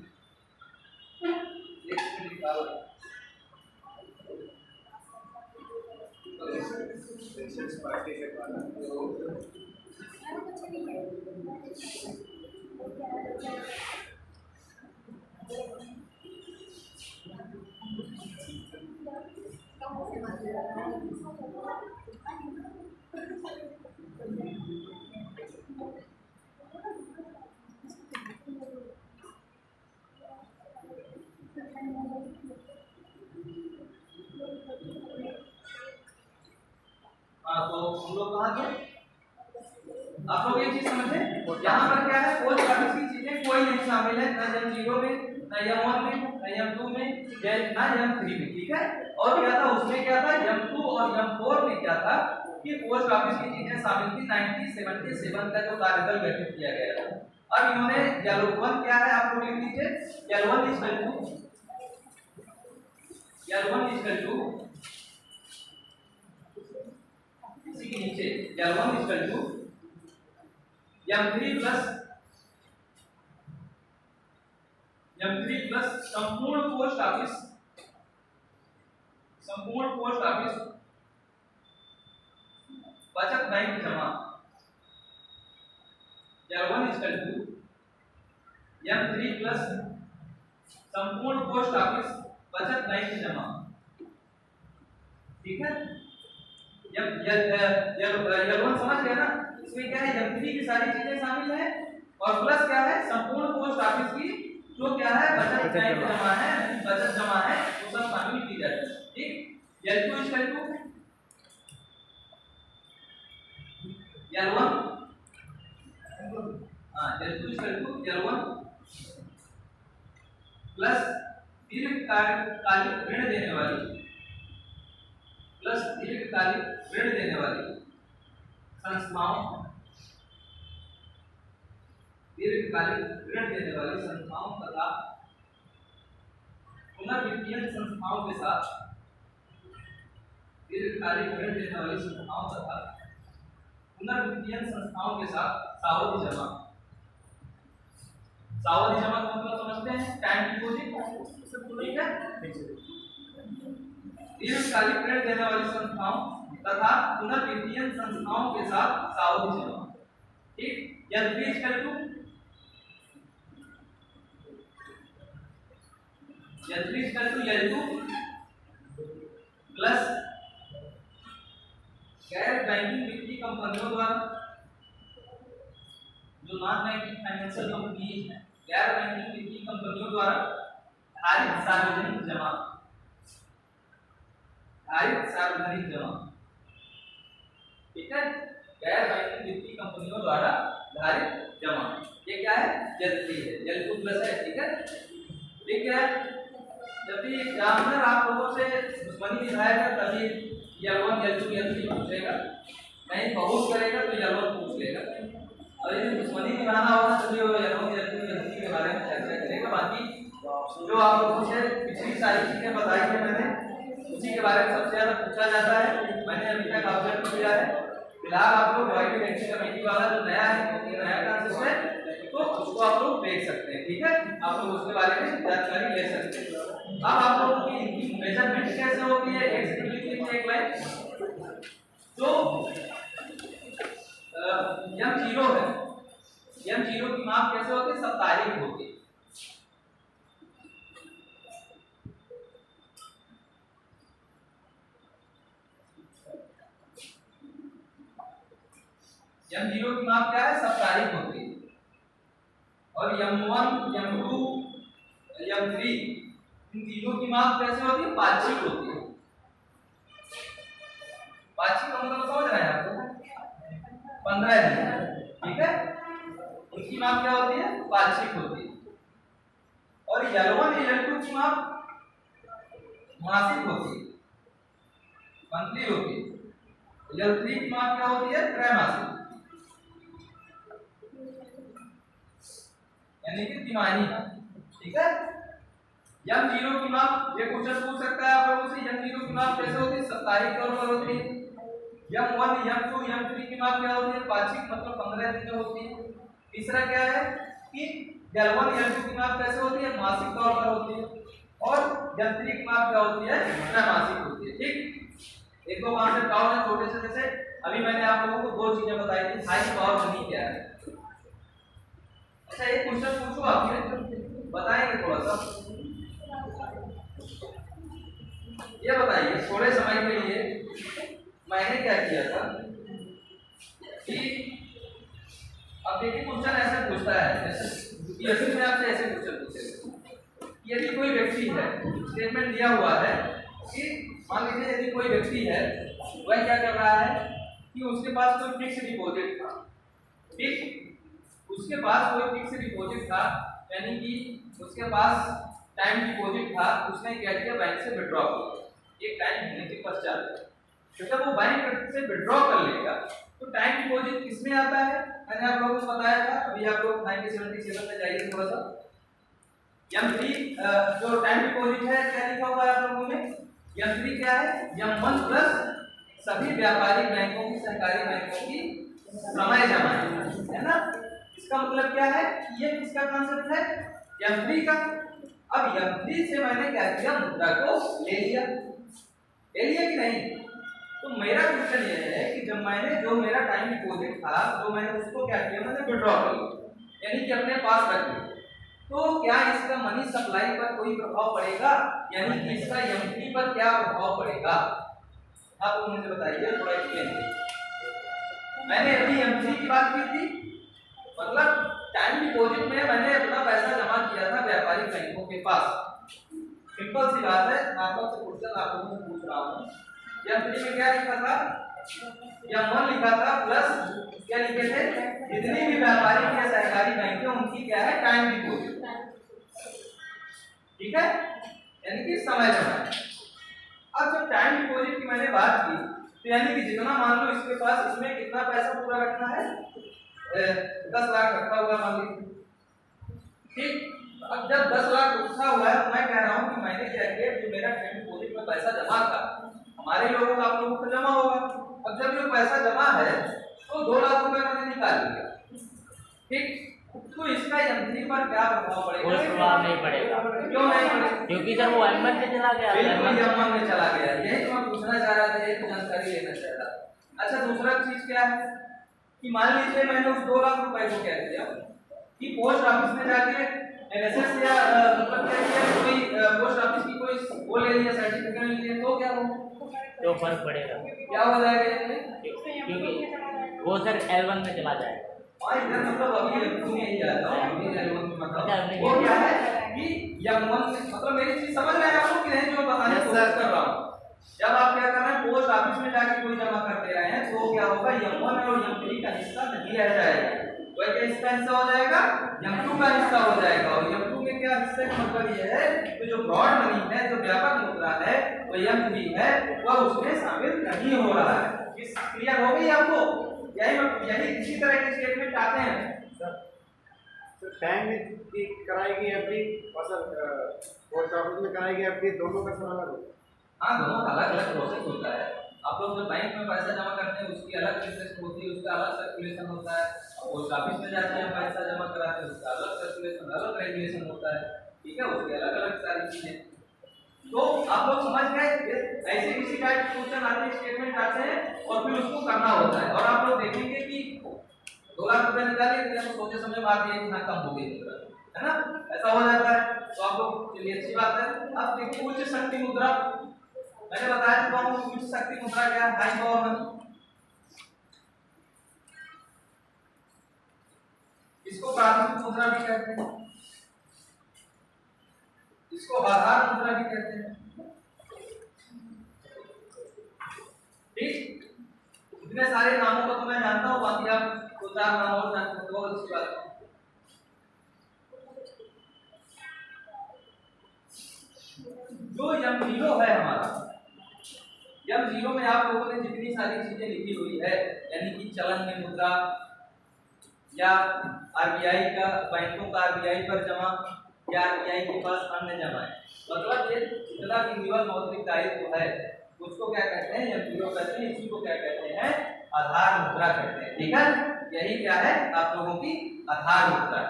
हाँ, तो हम लोग कहाँ थे, आप लोग एक चीज समझे, यहाँ पर क्या है, पोस्ट ऑफिस की चीजें कोई नहीं शामिल है, ना M0 में, ना M1 में, ना M2 में, ना M3 में, ठीक है। और क्या था उसमें, क्या था M2 और M4 में क्या था, कि पोस्ट ऑफिस की चीजें शामिल थी 1977 का जो कार्यकाल गठित किया गया था। अब इन्होंने L1 क्या है आप लोग लिख लीजिए, L1 इसी के नीचे L1 M3 प्लस संपूर्ण पोस्ट ऑफिस बचत बैंक जमा। L1 M3 प्लस संपूर्ण पोस्ट ऑफिस बचत बैंक जमा। ठीक है, L1 समझ गया ना, इसमें क्या है M3 की सारी चीजें शामिल है और प्लस क्या है संपूर्ण पोस्ट ऑफिस की जो क्या है बचत बैंक जमा है, बचत जमा है, वो सब शामिल की जाती है। ठीक, L2 L1 प्लस दीर्घकालिक ऋण देने वाली संस्थाओं तथा पुनर्वित्तीय संस्थाओं के साथ सावधि जमा। सावधि जमा का मतलब समझते हैं, टाइम डिपॉजिट। ठीक है, दीर्घकालिक ऋण देने वाली संस्थाओं तथा पुनर्वित्तीय संस्थाओं के साथ सावधि जमा। ठीक, L2 प्लस गैर बैंकिंग वित्तीय कंपनियों द्वारा, जो नॉन बैंकिंग फाइनेंशियल कंपनी है, गैर बैंकिंग वित्तीय कंपनियों द्वारा धारित सार्वजनिक जमा। ठीक है, गैर बैंकिंग वित्तीय कंपनियों द्वारा धारित जमा, ये क्या है L2 प्लस है। ठीक है, ठीक है, जब भी एग्जामिनर आप लोगों से दुश्मनी दिखाएगा तभी L1 L2 L3 पूछेगा, नहीं बहुत करेगा तो L1 पूछ लेगा, और यदि दुश्मनी दिखाना होगा तभी वो L1 L2 L3 के बारे में चर्चा करेगा। बाकी जो आप लोगों से पिछली सारी चीजें बताई है मैंने, उसी के बारे में सबसे ज्यादा पूछा जाता है, मैंने अभी तक ऑब्जर्व किया है। फिलहाल आप लोग वाइट इलेक्शन कमेटी वाला जो नया है, ये नया कंसेप्ट है, तो उसको आप लोग देख सकते हैं। ठीक है, आप लोग उसके बारे में जानकारी ले सकते हैं। अब आप लोगों की इनकी मेजरमेंट कैसे होती है, एक लाइन जो M0 है, M0 की माप कैसे होती है, साप्ताहिक होती है। M0 की माप क्या है, साप्ताहिक होती है। और M1 M2 M3 इन तीनों की माप कैसे होती है, पाक्षिक होती है। पाक्षिक का मतलब समझ रहे हैं आप, 15 दिन। ठीक है, उनकी माप क्या होती है, पाक्षिक होती है। और L1 L2 की माप मासिक होती है, मंथली होती है। L3 की माप क्या होती है, त्रैमासिक, यानी कि तिमाही। ठीक है, M0 की माप, ये क्वेश्चन पूछ सकता है आप लोगों से, M0 की माप कैसे होती है, साप्ताहिक तौर पर होती है। M1 M2 M3 की माप क्या होती है, पाक्षिक, मतलब 15 दिन में होती है। तीसरा क्या है कि L1 L2 की माप कैसे होती है, मासिक तौर पर होती है। और M3 की माप क्या होती है, त्रैमासिक होती है। ठीक, एक दो कॉन्सेप्ट और है छोटे से, जैसे अभी मैंने आप लोगों को दो चीजें बताई थी, हाई पावर मनी क्या है। अच्छा, एक क्वेश्चन पूछो आपसे, बताएंगे थोड़ा सा, ये बताइए थोड़े समय के लिए मैंने क्या किया था कि अब देखिए क्वेश्चन ऐसे पूछता है, जैसे यूपीएससी में आपसे ऐसे क्वेश्चन पूछेगा, यदि कोई व्यक्ति है, स्टेटमेंट दिया हुआ है कि मान लीजिए यदि कोई व्यक्ति है, वह क्या कर रहा है कि उसके पास कोई फिक्स डिपॉजिट था। ठीक, उसके पास कोई फिक्स डिपॉजिट था, यानी कि उसके पास टाइम डिपॉजिट था, उसने क्या किया, बैंक से विड्रॉ किया एक टाइम होने के पश्चात। तो जब वो बैंक से विड्रॉ कर लेगा तो टाइम डिपॉजिट किसमें आता है? मैंने आप लोगों को बताया था, अभी आप लोग 1977 में जाइए थोड़ा सा। M3 जो टाइम डिपॉजिट है क्या लिखा हुआ है आप लोगों में? M3 क्या है? M1 प्लस सभी व्यापारिक बैंकों की, सहकारी बैंकों की समय जमा है ना। इसका मतलब क्या है? ये किसका कॉन्सेप्ट है? M3 का। अब M3 से मैंने क्या किया? मुद्रा को ले लिया कि नहीं? तो मेरा क्वेश्चन ये है कि जब मैंने जो मेरा टाइम डिपॉजिट था तो मैंने उसको क्या किया? मैंने विड्रॉ कर लिया, यानी कि अपने पास रख लिया। तो क्या इसका मनी सप्लाई पर कोई प्रभाव पड़ेगा? यानी कि इसका M3 पर क्या प्रभाव पड़ेगा? आप लोग मुझे बताइए, थोड़ा एक्सप्लेन करिए। मैंने अभी M3 की बात की थी, मतलब टाइम डिपॉजिट में मैंने अपना पैसा जमा किया था व्यापारिक बैंकों के पास। सिंपल सी बात है, आप लोग से क्वेश्चन आप लोगों से पूछ रहा हूँ। M3 में क्या लिखा था? M1 लिखा था प्लस क्या लिखे थे? जितनी भी व्यापारिक या सहकारी बैंक है उनकी क्या है? टाइम डिपॉजिट, ठीक है, यानी कि समय जमा। अब जब टाइम डिपॉजिट की मैंने बात की तो यानी कि जितना मान लो इसके पास, इसमें कितना पैसा पूरा रखना है? 10 लाख रखा हुआ मान लीजिए, ठीक। अब जब 10 लाख रखा हुआ है तो मैं कह रहा हूँ कि मैंने क्या किया, जो मेरा टाइम डिपॉजिट में पैसा जमा था, हमारे लोगों का आप लोगों को जमा होगा। अब जब ये पैसा जमा है तो 2 लाख रुपए मैंने निकाल लिया, ठीक। तो इसका M3 पर क्या प्रभाव पड़ेगा? कोई प्रभाव नहीं पड़ेगा। क्यों नहीं पड़ेगा? क्योंकि सर वो M1 में चला गया। बिल्कुल M1 में चला गया, यही तो मैं पूछना चाह रहा था, यही तो जानकारी लेना चाह रहा था। अच्छा, दूसरा चीज क्या है कि मान लीजिए मैंने उस 2 लाख रुपए को क्या किया कि पोस्ट ऑफिस में जाके NSS या मतलब क्या किया, कोई पोस्ट ऑफिस की कोई वो ले लिया, सर्टिफिकेट ले लिया, तो क्या हो? तो फर्क पड़ेगा, क्या हो जाएगा? क्योंकि वो सर L1 में चला जाएगा। और इधर मतलब अभी L2 में ही जाता हूं, अभी L1 में मतलब वो क्या है कि M1 मतलब मेरी चीज समझ में आया आपको कि नहीं? जो बताने की कोशिश कर रहा हूं, जब आप क्या कर रहे हैं, पोस्ट ऑफिस में जाके कोई जमा कर दे रहे हैं तो क्या होगा? M1 और M3 का हिस्सा नहीं रह जाएगा, वह क्या इसका हिस्सा हो जाएगा? M2 का हिस्सा हो जाएगा। और M2 के क्या हिस्से का मतलब ये है कि जो ब्रॉड मनी है, जो व्यापक मुद्रा है, वो M3 है, वह उसमें शामिल नहीं हो रहा है। इस क्लियर हो गई आपको? यही इसी तरह के स्टेटमेंट आते हैं सर। बैंक की कराएगी एफडी और सर पोस्ट ऑफिस में कराएगी एफडी, दोनों का सवाल अलग होगा। हाँ, दोनों का अलग अलग प्रोसेस होता है। आप लोग जब बैंक में पैसा जमा करते हैं उसकी अलग प्रोसेस होती है, उसका अलग सर्कुलेशन होता है। पोस्ट ऑफिस में जाते हैं पैसा जमा कराते हैं, उसका अलग सर्कुलेशन, अलग रेगुलेशन होता है, ठीक है, उसकी अलग अलग सारी चीजें। तो आप लोग समझ गए? ऐसे किसी टाइप के क्वेश्चन आते हैं, स्टेटमेंट आते हैं और फिर उसको करना होता है। और आप लोग देखेंगे कि 2 लाख रुपए निकाले तो सोचे समझे मार दिए कि हाँ कम हो गई मुद्रा, है ना, ऐसा हो जाता है। तो आप लोग, चलिए अच्छी बात है। अब देखिए उच्च शक्ति मुद्रा, मैंने बताया था आपको उच्च शक्ति मुद्रा क्या है? High power money. इसको प्राथमिक मुद्रा भी कहते हैं, इसको आधार मुद्रा भी कहते हैं, ठीक। इतने सारे नामों को तो मैं जानता हूं, बाकी आप 2-4 नाम और जानते हो तो अच्छी बात है। जो M0 है हमारा, M0 में आप लोगों ने जितनी सारी चीजें लिखी हुई है, यानी कि चलन में मुद्रा या RBI का, बैंकों का RBI पर जमा या RBI के पास अन्य जमा है, मतलब ये जितना भी निवल मौद्रिक दायित्व है उसको क्या कहते हैं? M0 कहते हैं। इसी को क्या कहते हैं? आधार मुद्रा कहते हैं, ठीक है। यही क्या है आप लोगों की आधार मुद्रा।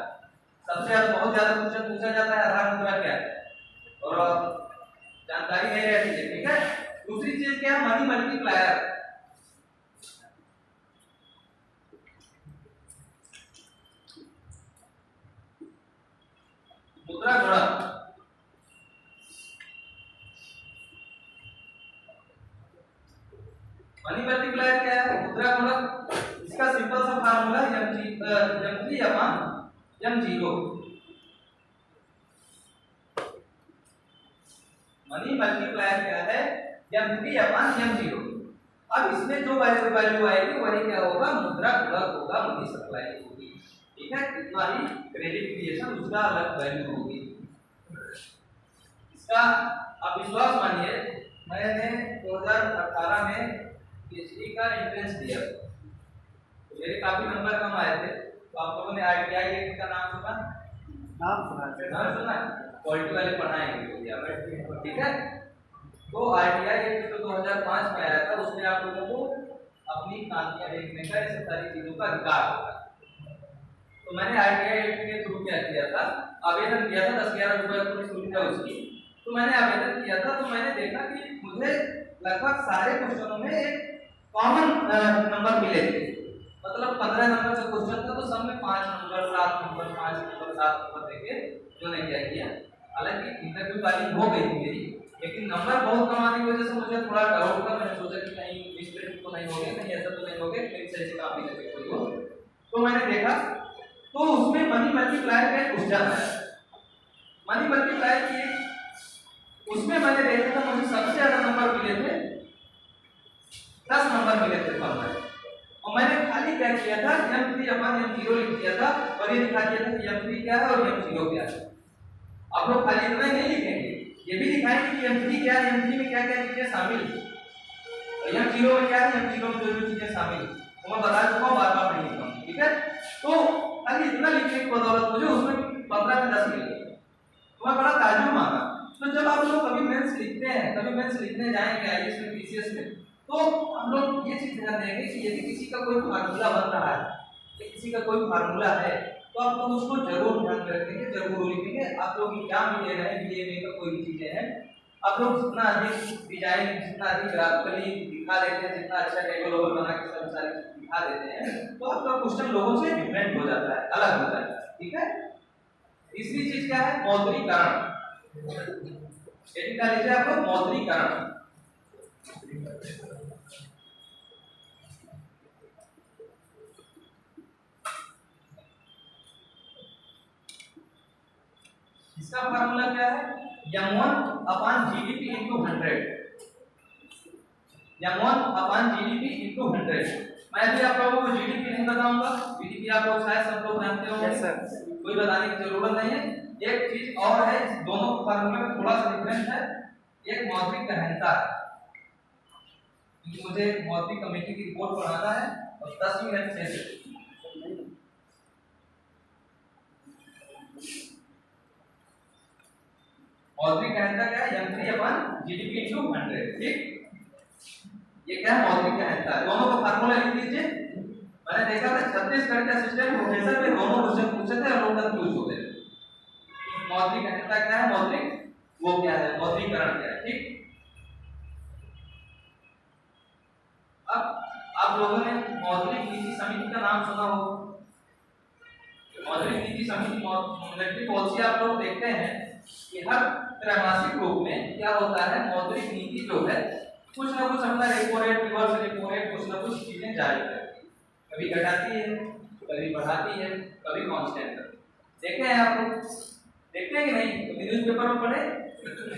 सबसे बहुत ज्यादा क्वेश्चन पूछा जाता है आधार मुद्रा क्या है, और जानकारी नहीं रहती है, ठीक है। दूसरी चीज क्या है? Money multiplier. मुद्रा गुणक, मनी मल्टीप्लायर क्या है? मुद्रा गुणक। इसका सिंपल सा formula M3 upon M0। Money multiplier क्या है? M3 upon M0। अब इसमें जो वैल्यू आएगी वही क्या होगा? मुद्रा गुणक होगा, मनी सप्लाई होगी, ठीक है। कितना ही क्रेडिट क्रिएशन, उसका अलग वैल्यू होगी। इसका आप विश्वास मानिए, मैंने 2018 में पीएचडी का एंट्रेंस दिया, तो मेरे काफी नंबर कम आए थे, तो आप लोगों ने आईटीआई एक्ट का नाम सुना? नाम सुना है। नाम सुना? क्वालिटी वाले पढ़ाएंगे तो क्या बैठ, ठीक है। तो आईटीआई एक्ट जो 2005 में आया था, उसमें आप लोगों को अपनी कांतियां देखने का, ये सब सारी चीजों का अधिकार होता है। तो मैंने आईटीआई एक्ट के थ्रू क्या किया था, आवेदन किया था 10-11 रुपए थोड़ी सुविधा उसकी, तो मैंने आवेदन किया था। तो मैंने देखा कि मुझे लगभग सारे क्वेश्चनों में एक कॉमन नंबर मिले थे, मतलब 15 नंबर का क्वेश्चन था तो सब में 5 नंबर 7 नंबर 5 नंबर 7 नंबर देके जो ने क्या किया, हालांकि इंटरव्यू वाली हो गई थी मेरी, लेकिन नंबर बहुत कम आने की वजह से मुझे थोड़ा डाउट था। मैंने सोचा कि कहीं मिस्टेक तो नहीं हो गया, कहीं ऐसा तो नहीं हो गया मेरी सही से काम नहीं करके कोई हो। तो मैंने देखा तो उसमें मनी मल्टीप्लायर का एक क्वेश्चन आया, मनी मल्टीप्लायर की, उसमें मैंने देखा था मुझे सबसे ज्यादा नंबर मिले थे, 10 नंबर मिले थे कम में, और मैंने खाली क्या किया था, m3/m0 लिख दिया था और ये दिखा दिया था कि m3 क्या है और m0 क्या है। आप लोग खाली इतना नहीं लिखेंगे, ये भी दिखाएंगे कि m3 क्या है, m3 में क्या क्या चीजें शामिल है, और m0 में क्या है, m0 में जो जो चीजें शामिल है वो मैं बता चुका हूँ, बार बार नहीं लिखूंगा, ठीक है। तो खाली इतना लिखने की बदौलत मुझे उसमें 15 में 10 मिल गए, तो मैं बड़ा ताज्जुब माना। तो जब आप लोग कभी मेंस लिखते हैं, कभी मेंस लिखने जाएंगे आईएएस में पीसीएस में, तो हम लोग ये चीज ध्यान देंगे कि यदि किसी का कोई फार्मूला बन रहा है या किसी का कोई फार्मूला है तो आप लोग उसको जरूर ध्यान में रखेंगे, जरूर लिखेंगे। आप लोग एग्जाम में ले रहे हैं, बीए में का कोई भी चीजें हैं, आप लोग जितना अधिक डिजाइन, जितना अधिक ग्राफिकली दिखा देते हैं, जितना अच्छा टेबल ओवर बना के सब सारी दिखा देते हैं, तो आपका क्वेश्चन लोगों से डिफरेंट हो जाता है, अलग हो जाता है, ठीक है। तीसरी चीज क्या है, मौद्रीकरण। ये निकाल लीजिए आप लोग, मौद्रीकरण। इसका फार्मूला क्या है, m1/GDP into 100, m1/GDP into 100। मैं भी आप लोगों को जीडीपी नहीं बताऊंगा, जीडीपी आप लोग शायद सब लोग जानते होंगे, यस सर, कोई बताने की जरूरत नहीं है। एक चीज और है, इस दोनों फार्मूले में थोड़ा सा डिफरेंस है, एक मौद्रिक गहनता है, क्योंकि मुझे मौद्रिक कमेटी की रिपोर्ट पढ़ाना है और 10 मिनट से मौद्रिक गहनता क्या है, m3/GDP into 100, ठीक। ये क्या है, मौद्रिक गहनता है। दोनों का फार्मूला लिख लीजिए। मैंने देखा था छत्तीसगढ़ का सिस्टम प्रोफेसर में दोनों क्वेश्चन पूछे थे और लोग कंफ्यूज हो गए। मौद्रिक गहनता क्या है, मौद्रिक वो क्या है, मौद्रीकरण क्या है, ठीक। अब आप लोगों ने मौद्रिक नीति समिति का नाम सुना हो। मौद्रिक नीति समिति, मॉनेटरी पॉलिसी आप लोग देखते हैं कि हर त्रैमासिक रूप में क्या होता है, मौद्रिक नीति जो है कुछ ना कुछ अपना repo rate, reverse repo rate, कुछ ना कुछ चीजें जारी करती है, कभी घटाती है, कभी बढ़ाती है, कभी कांस्टेंट करती है। देखे हैं आप लोग, देखते हैं कि नहीं, कभी न्यूज़पेपर में पढ़े,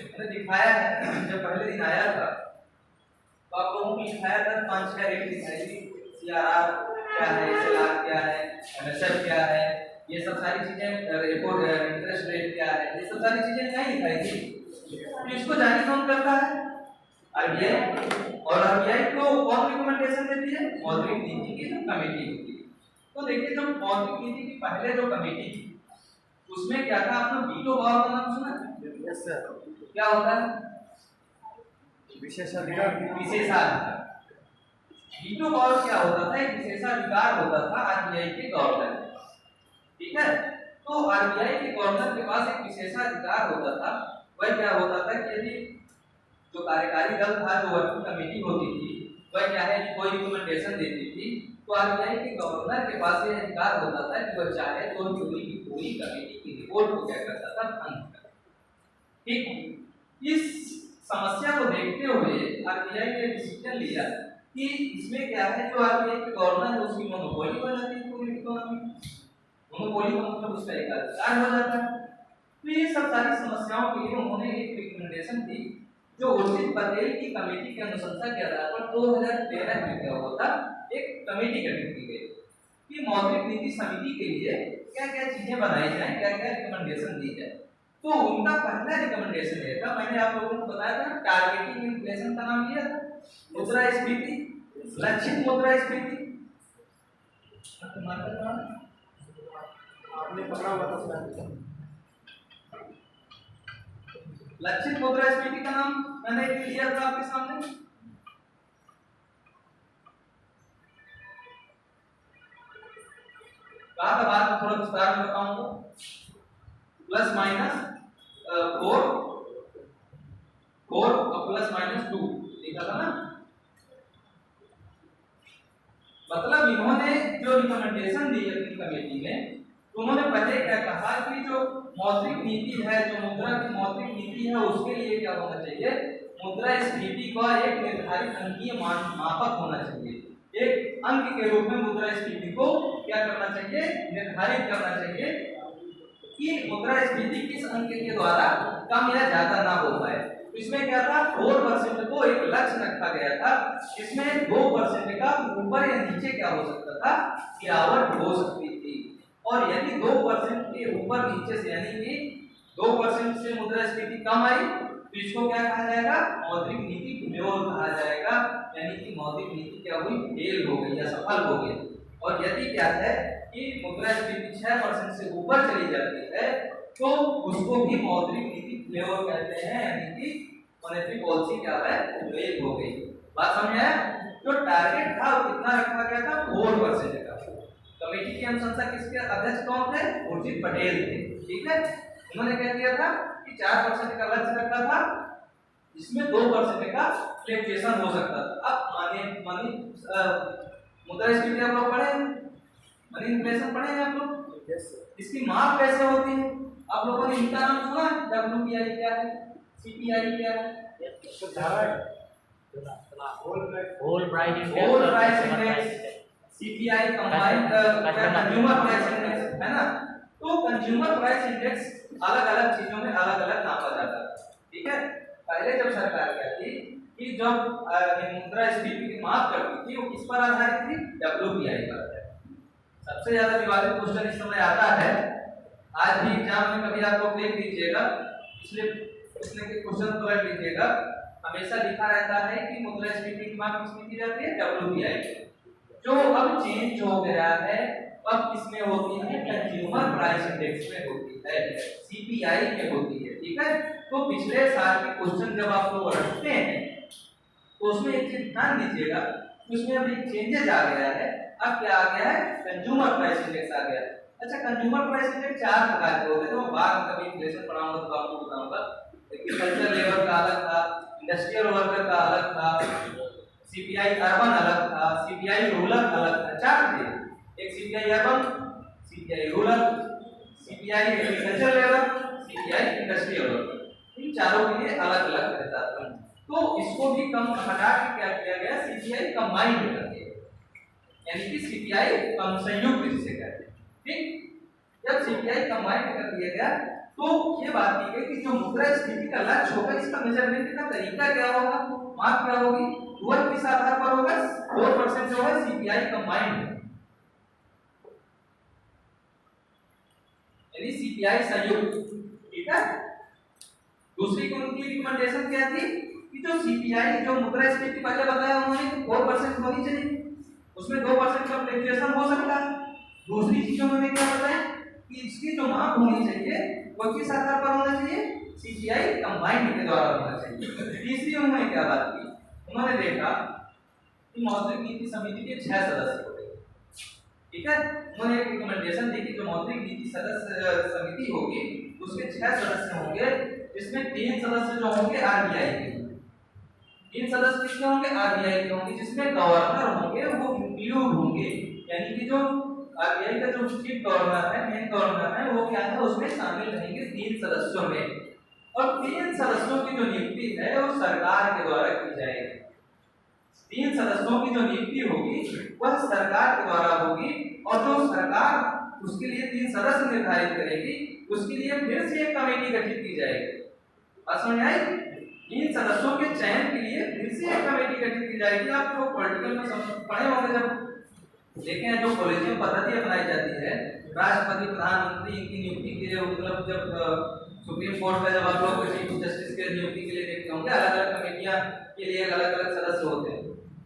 मैंने दिखाया है। जब पहले दिन आया था तो आप लोगों को दिखाया था 5-6 रेट दिखाई थी, सीआरआर क्या है, एसएलआर क्या है, एमएसएफ क्या है, ये सब सारी चीजें, रेपो इंटरेस्ट रेट क्या है, ये सब सारी चीजें नहीं दिखाई थी। तो इसको जारी कौन करता है, आरबीआई। और आरबीआई को कौन रिकमेंडेशन देती है, मौद्रिक नीति की जो कमेटी होती है। तो देखिए जो मौद्रिक नीति की पहले जो कमेटी थी उसमें क्या था, आपने वीटो पावर का नाम सुना? Yes sir. क्या होता है, विशेषाधिकार। विशेषाधिकार। वीटो पावर क्या होता था, एक विशेषाधिकार होता था आरबीआई के गवर्नर, ठीक है। तो आरबीआई के गवर्नर के पास एक विशेषाधिकार होता था। वह क्या होता था कि यदि जो कार्यकारी दल था, जो वर्किंग कमेटी होती थी, वह क्या है, कोई रिकमेंडेशन देती थी, तो आरबीआई के गवर्नर के पास ये अधिकार होता था कि वह चाहे तो पूरी कमेटी की रिपोर्ट को क्या करता था, भंग कर, ठीक। इस समस्या को देखते हुए आरबीआई ने डिसीजन लिया कि इसमें क्या है, जो आरबीआई के गवर्नर है उसकी मोनोपोली हो जाती है पूरी इकोनॉमी में। मोनोपोली का मतलब उसका एक अधिकार हो जाता है। तो ये सब सारी समस्याओं के लिए उन्होंने एक रिकमेंडेशन दी, जो उर्जित पटेल की कमेटी की अनुशंसा के आधार पर 2013 में क्या हुआ था, एक कमेटी गठित की गई कि मौद्रिक नीति समिति के लिए क्या क्या चीजें बनाई जाए, क्या क्या रिकमेंडेशन दी जाए। तो उनका पहला रिकमेंडेशन ये था, मैंने आप लोगों को बताया था टारगेटिंग इन्फ्लेशन का नाम लिया था, मुद्रास्फीति, लक्षित मुद्रास्फीति आपने पकड़ा हुआ था उसमें। लक्षित मुद्रास्फीति का नाम मैंने लिया था आपके सामने। कहा था बात थोड़ा विस्तार में बताऊंगा। प्लस माइनस 4 और प्लस माइनस 2 लिखा था ना। मतलब इन्होंने जो रिकमेंडेशन दी अपनी कमेटी में, तो उन्होंने पहले क्या कहा कि जो मौद्रिक नीति है, जो मुद्रा की मौद्रिक नीति है, उसके लिए क्या होना चाहिए, मुद्रास्फीति का एक निर्धारित अंकीय मापक होना चाहिए। एक अंक के रूप में मुद्रास्फीति को क्या करना चाहिए, निर्धारित करना चाहिए कि मुद्रास्फीति किस अंक के द्वारा कम या ज्यादा ना हो पाए। इसमें क्या था, 4% को एक लक्ष्य रखा गया था। इसमें 2% का ऊपर या नीचे क्या हो सकता था, गिरावट हो सकती थी। और यदि 2% के ऊपर नीचे से, यानी कि 2% से मुद्रास्फीति कम आई, तो इसको क्या कहा जाएगा, मौद्रिक नीति फेल कहा जाएगा। यानी कि मौद्रिक नीति क्या हुई, फेल हो गई या सफल हो गई। और यदि क्या है कि मुद्रास्फीति 6% से ऊपर चली जाती है, तो उसको भी मौद्रिक नीति फेल कहते हैं। यानी कि मॉनेटरी पॉलिसी क्या है, फेल हो गई। बात समझ आया? जो टारगेट था वो कितना रखा गया था, 4% का। कमेटी की अनुशंसा किसके अध्यक्ष कौन थे, उर्जित पटेल थे। ठीक है, उन्होंने क्या किया था कि 4% का लक्ष्य रखा था, इसमें 2% का फ्लक्चुएशन हो सकता था। अब मुद्रास्फीति आप लोग पढ़े, मनी इन्फ्लेशन पढ़े हैं आप लोग? इसकी माप कैसे होती है? आप लोगों ने इनका नाम सुना, WPI क्या है, CPI क्या है? Whole price index, CPI combined consumer price index है ना। तो कंज्यूमर प्राइस इंडेक्स अलग-अलग चीजों में अलग-अलग नापा जाता है। ठीक है, पहले जब सरकार क्या थी कि जब मुद्रास्फीति की माप करती थी, वो किस पर आधारित थी, WPI पर। सबसे ज्यादा विवादित क्वेश्चन इस समय आता है, आज भी एग्जाम में कभी आप लोग देख लीजिएगा, पिछले के क्वेश्चन पलट लीजिएगा, हमेशा लिखा रहता है कि मुद्रास्फीति की माप किसमें की जाती है, WPI। जो अब चेंज हो गया है, अब किसमें होती है, कंज्यूमर प्राइस इंडेक्स में होती है, CPI में होती है। ठीक है, तो पिछले साल के क्वेश्चन जब आप लोग रखते हैं तो उसमें एक चीज ध्यान दीजिएगा, उसमें अभी चेंजेस आ गया है। अब क्या आ गया है, कंज्यूमर प्राइस इंडेक्स आ गया है। अच्छा, कंज्यूमर प्राइस इंडेक्स 4 प्रकार के होते हैं, तो मैं बाद में कभी इन्फ्लेशन पढ़ाऊंगा तो आपको बताऊंगा। एग्रीकल्चर लेबर का अलग था, इंडस्ट्रियल वर्कर का अलग था, CPI अर्बन अलग था, CPI रूरल अलग था। 4 थे, एक CPI urban, CPI rural, CPI agriculture labour, CPI industrial worker. इन चारों के लिए अलग अलग रहता था। तो इसको भी कम हटा के क्या किया गया, CPI कंबाइंड कर दिया, यानी कि CPI संयुक्त जिसे कहते हैं। ठीक, जब CPI कंबाइंड कर दिया गया तो ये बात की गई कि जो मुद्रास्फीति का लक्ष्य होगा, इसका मेजरमेंट का तरीका क्या होगा, माप क्या होगी, वह किस आधार पर होगा, 4% जो है CPI कंबाइंड, यानी CPI संयुक्त। ठीक है, दूसरी उनकी रिकमेंडेशन क्या थी कि जो CPI जो मुद्रास्फीति पहले बताया उन्होंने 4% होनी चाहिए, उसमें 2% का फ्लक्चुएशन हो सकता है। दूसरी चीज उन्होंने क्या बताया कि इसकी जो माप होनी चाहिए वो किस आधार पर होना चाहिए, CPI कंबाइंड के द्वारा होना चाहिए। तीसरी उन्होंने क्या बात की, उन्होंने देखा कि मौद्रिक नीति समिति के 6 सदस्य होते हैं। ठीक है, उन्होंने एक रिकमेंडेशन दी कि जो मौद्रिक नीति सदस्य समिति होगी उसके 6 सदस्य होंगे, जिसमें 3 सदस्य जो होंगे RBI के, 3 सदस्य किसके होंगे, RBI के होंगे, जिसमें गवर्नर होंगे वो इंक्लूड होंगे, यानी कि जो RBI का जो चीफ गवर्नर है, मेन गवर्नर है, वो क्या है उसमें शामिल रहेंगे 3 सदस्यों में। और 3 सदस्यों की जो नियुक्ति है वो सरकार के द्वारा की जाएगी। 3 सदस्यों की जो नियुक्ति होगी वह सरकार के द्वारा होगी, और जो सरकार उसके लिए 3 सदस्य निर्धारित करेगी, उसके लिए फिर से एक कमेटी गठित की जाएगी। बात समझ आई? 3 सदस्यों के चयन के लिए फिर से एक कमेटी गठित की जाएगी। आप लोग पॉलिटिकल में पढ़े होंगे, जब देखे हैं जो कॉलेजियम पद्धति अपनाई जाती है, राष्ट्रपति प्रधानमंत्री इनकी नियुक्ति के लिए, मतलब जब सुप्रीम कोर्ट का जब आप लोग चीफ जस्टिस के नियुक्ति के लिए देखते होंगे, अलग अलग कमेटियां के लिए अलग अलग सदस्य होते हैं।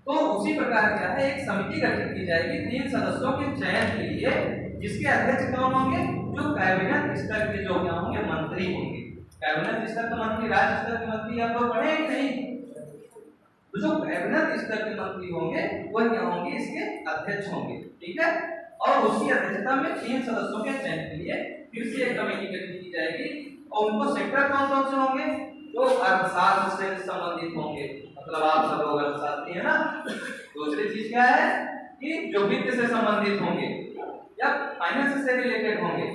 तो उसी प्रकार क्या है, एक समिति गठित की जाएगी 3 सदस्यों के चयन के लिए, जिसके अध्यक्ष कौन होंगे, जो कैबिनेट स्तर के जो क्या होंगे, मंत्री होंगे। कैबिनेट स्तर के मंत्री, राज्य स्तर के मंत्री आप लोग पढ़े कि नहीं? तो जो कैबिनेट स्तर के मंत्री होंगे वो क्या होंगे, इसके अध्यक्ष होंगे, ठीक है। और उसकी अध्यक्षता में 3 सदस्यों के चयन के लिए फिर से एक कमेटी गठित की जाएगी, और उनको सेक्टर कौन-कौन से होंगे, जो अर्थशास्त्र से संबंधित होंगे, मतलब आप सब लोग अर्थशास्त्री है ना। दूसरी चीज क्या है कि जो वित्त से संबंधित होंगे या फाइनेंस से रिलेटेड होंगे,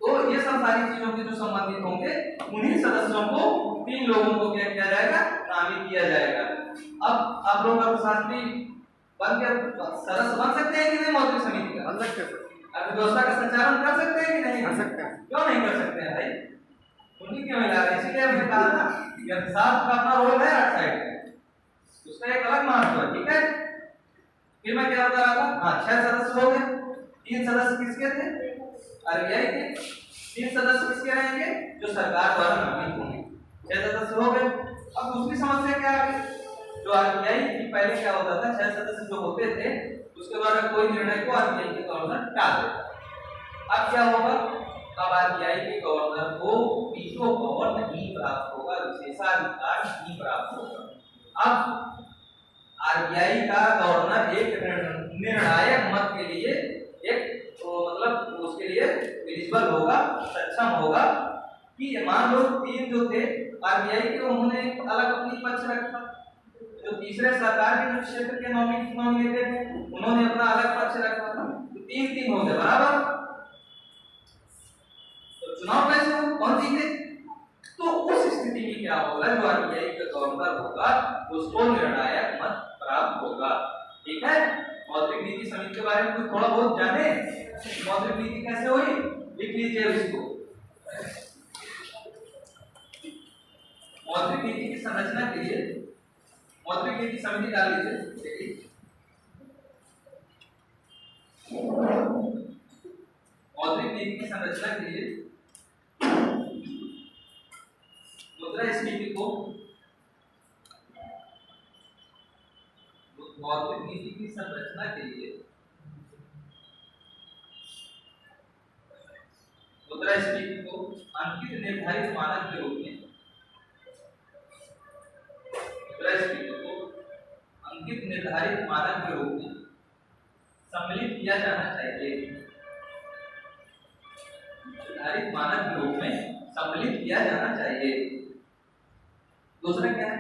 तो ये सब सारी चीजों के जो संबंधित होंगे, उन्हीं सदस्यों को 3 लोगों को क्या किया जाएगा, नामित किया जाएगा। अब आप लोग अर्थशास्त्री बन के सदस्य बन सकते हैं कि नहीं मौद्रिक समिति का? बन सकते हैं, अर्थव्यवस्था का संचालन कर सकते हैं कि नहीं? कर सकते हैं। क्यों नहीं कर सकते हैं भाई? उन्हीं क्यों मिला रहे? इसीलिए हमने कहा ना कि अर्थशास्त्र का अपना रोल है हर साइड में, उसका एक अलग महत्व है, ठीक है। फिर मैं क्या बता रहा था, हाँ 6 सदस्य हो गए। 3 सदस्य किसके थे, आरबीआई के। 3 सदस्य किसके रहेंगे, जो सरकार द्वारा नामित होंगे। 6 सदस्य हो गए। अब दूसरी समस्या क्या आ गई, जो आरबीआई की पहले क्या होता था, 6 सदस्य जो होते थे उसके द्वारा कोई निर्णय को आरबीआई के गवर्नर टाल देता। अब क्या होगा, अब आरबीआई के गवर्नर को वीटो पावर नहीं प्राप्त होगा, विशेषाधिकार नहीं प्राप्त होगा। अब आरबीआई का गवर्नर एक निर्णायक मत के लिए एक तो मतलब उसके लिए एलिजिबल होगा, सक्षम होगा कि मान लो 3 जो थे आरबीआई के, उन्होंने अलग अपनी पक्ष रखा, जो तीसरे सरकार के क्षेत्र के नॉमिनेटेड थे उन्होंने अपना अलग पक्ष रखा, तो 3-3 हो गए बराबर। तो चुनाव कैसे हो, कौन जीते? तो उस स्थिति में क्या होगा, जो आरबीआई का गवर्नर होगा उसको निर्णायक मत प्राप्त होगा, ठीक है। मौद्रिक नीति समिति के बारे में कुछ थोड़ा बहुत जाने, मौद्रिक नीति कैसे हुई, लिख लीजिए इसको। मौद्रिक नीति की संरचना के लिए मौद्रिक नीति समिति डाल लीजिए। मौद्रिक नीति की संरचना के लिए मुद्रास्फीति को मौद्रिक नीति की संरचना के लिए मुद्रास्फीति को अंकित निर्धारित मानक के रूप में मुद्रास्फीति को अंकित निर्धारित मानक के रूप में सम्मिलित किया जाना चाहिए। निर्धारित मानक के रूप में सम्मिलित किया जाना चाहिए। दूसरा क्या है,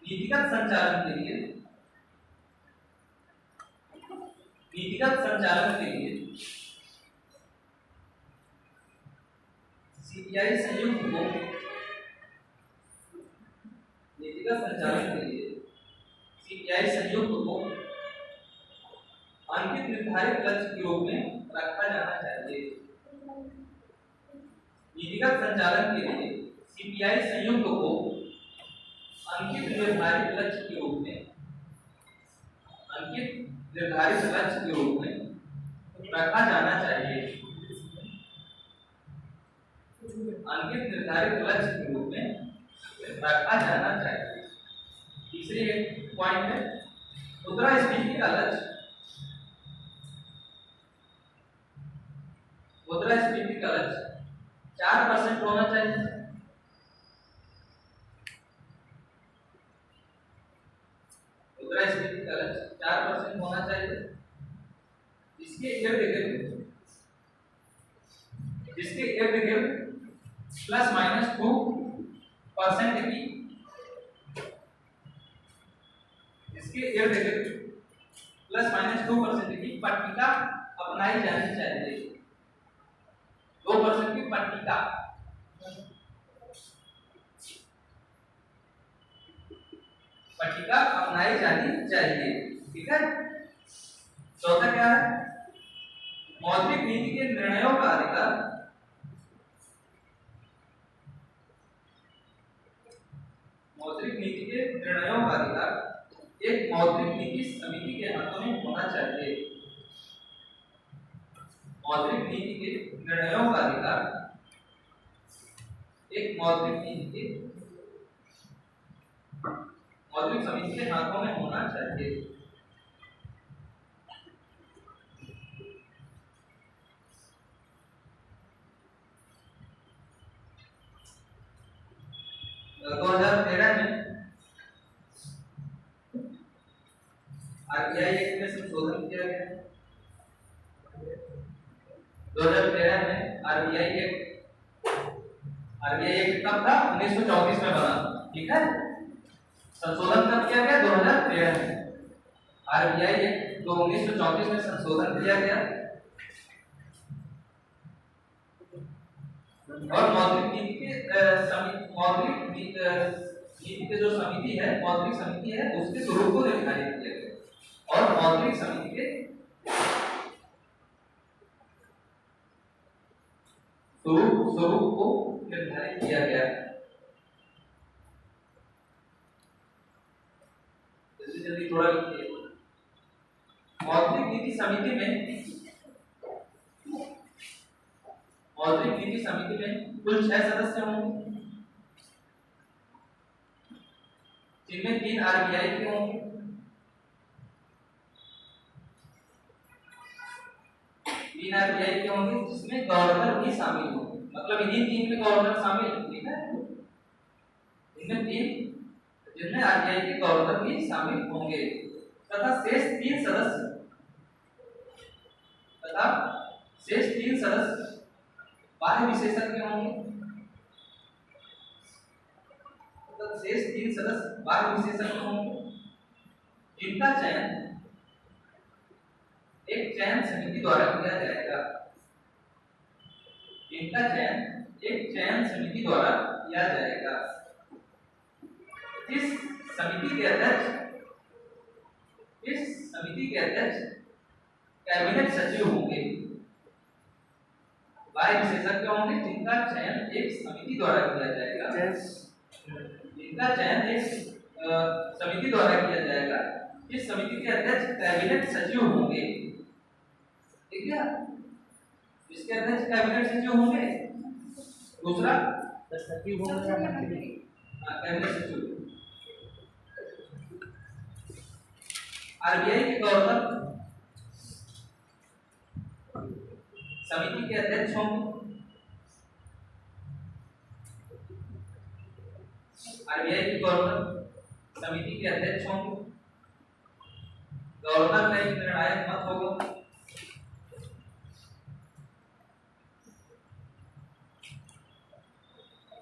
नीतिगत संचालन के लिए सीपीआई संयुक्त को अंकित निर्धारित लक्ष्य के रूप में रखा जाना चाहिए। नीतिगत संचालन के लिए सीपीआई संयुक्त को अंकित निर्धारित लक्ष्य के रूप में रखा जाना चाहिए। अंकित निर्धारित लक्ष्य के रूप में रखा जाना चाहिए। तीसरी पॉइंट है मुद्रास्फीति का लक्ष्य। मुद्रास्फीति का लक्ष्य 4% होना चाहिए। मुद्रास्फीति का लक्ष्य 4% होना चाहिए। इसके इर्द गिर्द ±2% की ±2% की पट्टिका अपनाई जानी चाहिए। 2% की पट्टिका अपनाई जानी चाहिए, ठीक है। चौथा क्या है, मौद्रिक नीति के निर्णयों का अधिकार। मौद्रिक नीति के निर्णयों का अधिकार एक मौद्रिक नीति समिति के हाथों में होना चाहिए। मौद्रिक नीति के निर्णयों का अधिकार एक मौद्रिक नीति मौद्रिक समिति के हाथों में होना चाहिए। तो 2013 में आरबीआई एक्ट में संशोधन किया गया। 2013 में आरबीआई एक्ट कब था? 1934 में बना, ठीक है। संशोधन कब किया गया? 2013 में। आरबीआई एक्ट तो 1934 में संशोधन किया गया और मौद्रिक नीति के जो समिति है, मौद्रिक समिति है, उसके स्वरूप को निर्धारित किया गया और मौद्रिक समिति के स्वरूप को निर्धारित किया गया। जल्दी थोड़ा लिखिए। मौद्रिक नीति समिति में कुल 6 सदस्य होंगे, जिनमें 3 आरबीआई के होंगे, 3 आरबीआई के होंगे, जिसमें गवर्नर भी शामिल होंगे। मतलब इन्हीं 3 में गवर्नर शामिल है, ठीक है। इनमें 3 जिनमें आरबीआई के गवर्नर भी शामिल होंगे तथा शेष 3 सदस्य बाह्य विशेषज्ञ होंगे। शेष 3 सदस्य बाह्य विशेषज्ञ होंगे, जिनका चयन एक चयन समिति द्वारा किया जाएगा। इनका चयन एक चयन समिति द्वारा किया जाएगा। इस समिति के अध्यक्ष कैबिनेट सचिव होंगे, बाह्य विशेषज्ञ होंगे, जिनका चयन एक समिति द्वारा किया जाएगा। इनका चयन एक समिति द्वारा किया जाएगा। इस समिति के अध्यक्ष कैबिनेट सचिव होंगे, ठीक है। इसके अध्यक्ष कैबिनेट सचिव होंगे। दूसरा सचिव होंगे, कैबिनेट सचिव। आरबीआई के गवर्नर समिति के अध्यक्ष होंगे। आरबीआई के गवर्नर समिति के अध्यक्ष होंगे। गवर्नर का एक निर्णायक मत होगा।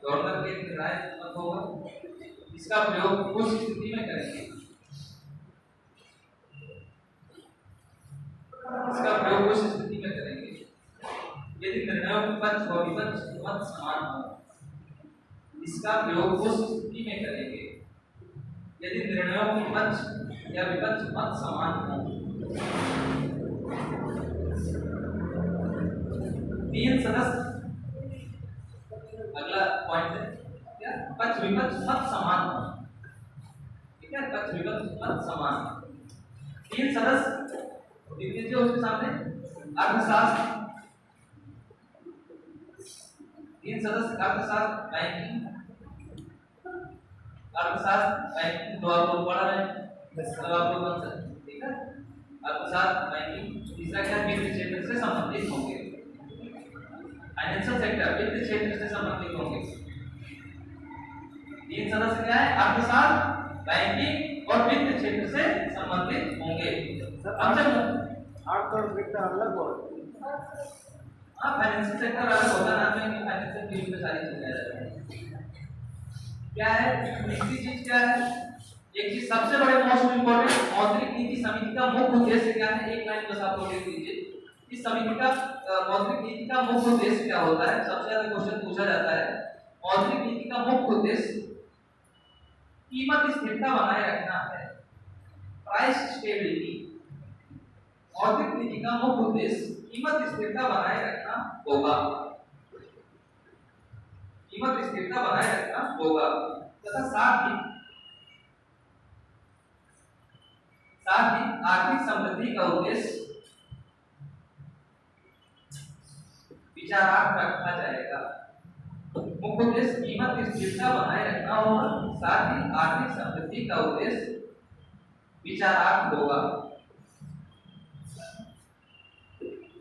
गवर्नर का एक निर्णायक मत होगा। इसका प्रयोग उस स्थिति में करेंगे, यदि निर्णयों में पक्ष व विपक्ष मत समान हो। इसका प्रयोग उस स्थिति में करेंगे यदि निर्णयों में पक्ष या विपक्ष मत समान हो। 3 सदस्य, अगला पॉइंट है क्या? पक्ष विपक्ष मत समान हो, ठीक है। पक्ष विपक्ष मत समान। 3 सदस्य लिख लीजिए उसके सामने। अर्थशास्त्र, 3 सदस्य अर्थशास्त्र, बैंकिंग, दो आप लोग पढ़ रहे हैं, सब आप लोग बन सकते, ठीक है। अर्थशास्त्र, बैंकिंग। तीसरा क्या? वित्त क्षेत्र से संबंधित होंगे, फाइनेंशियल सेक्टर, वित्त क्षेत्र से संबंधित होंगे। 3 सदस्य क्या है? अर्थशास्त्र, बैंकिंग और वित्त क्षेत्र से संबंधित होंगे। अर्थ और वित्त अलग हो। हाँ, फाइनेंशियल सेक्टर अलग होता है ना, में फाइनेंशियल फील्ड में सारी चीजें आ जाती हैं। क्या है? तीसरी चीज क्या है? एक चीज सबसे बड़े मोस्ट इंपोर्टेंट, मौद्रिक नीति समिति का मुख्य उद्देश्य क्या है? एक लाइन बस आप लोग लिख लीजिए। इस समिति का मौद्रिक नीति का मुख्य उद्देश्य क्या होता है? सबसे ज्यादा क्वेश्चन पूछा जाता है। मौद्रिक नीति का मुख्य उद्देश्य कीमत स्थिरता बनाए रखना है, प्राइस स्टेबिलिटी। मौद्रिक नीति का मुख्य उद्देश्य कीमत स्थिरता बनाए रखना होगा, कीमत स्थिरता बनाए रखना होगा तथा साथ ही आर्थिक समृद्धि का उद्देश्य विचारार्थ रखा जाएगा। मुख्य उद्देश्य कीमत स्थिरता बनाए रखना होगा, साथ ही आर्थिक समृद्धि का उद्देश्य विचारार्थ होगा।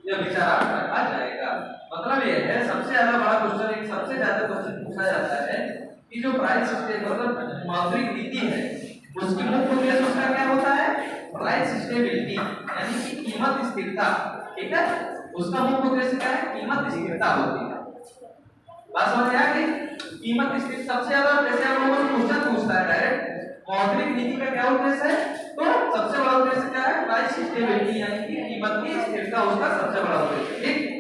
यह विचारार्थ रखा जाएगा। मतलब यह है सबसे ज्यादा बड़ा क्वेश्चन, एक सबसे ज्यादा क्वेश्चन पूछा जाता है कि जो प्राइस मतलब मौद्रिक नीति है उसकी मुख्य उद्देश्य उसका क्या होता है, प्राइस स्टेबिलिटी यानी कि कीमत स्थिरता। ठीक है, उसका मुख्य उद्देश्य क्या है, कीमत स्थिरता होती है। बात समझ में आ गई? कीमत स्थिर सबसे ज्यादा जैसे हम लोगों को क्वेश्चन पूछता है डायरेक्ट मौद्रिक नीति का क्या उद्देश्य है, तो सबसे बड़ा उद्देश्य क्या है, प्राइस स्टेबिलिटी यानी कि कीमत की स्थिरता उसका सबसे बड़ा उद्देश्य। ठीक।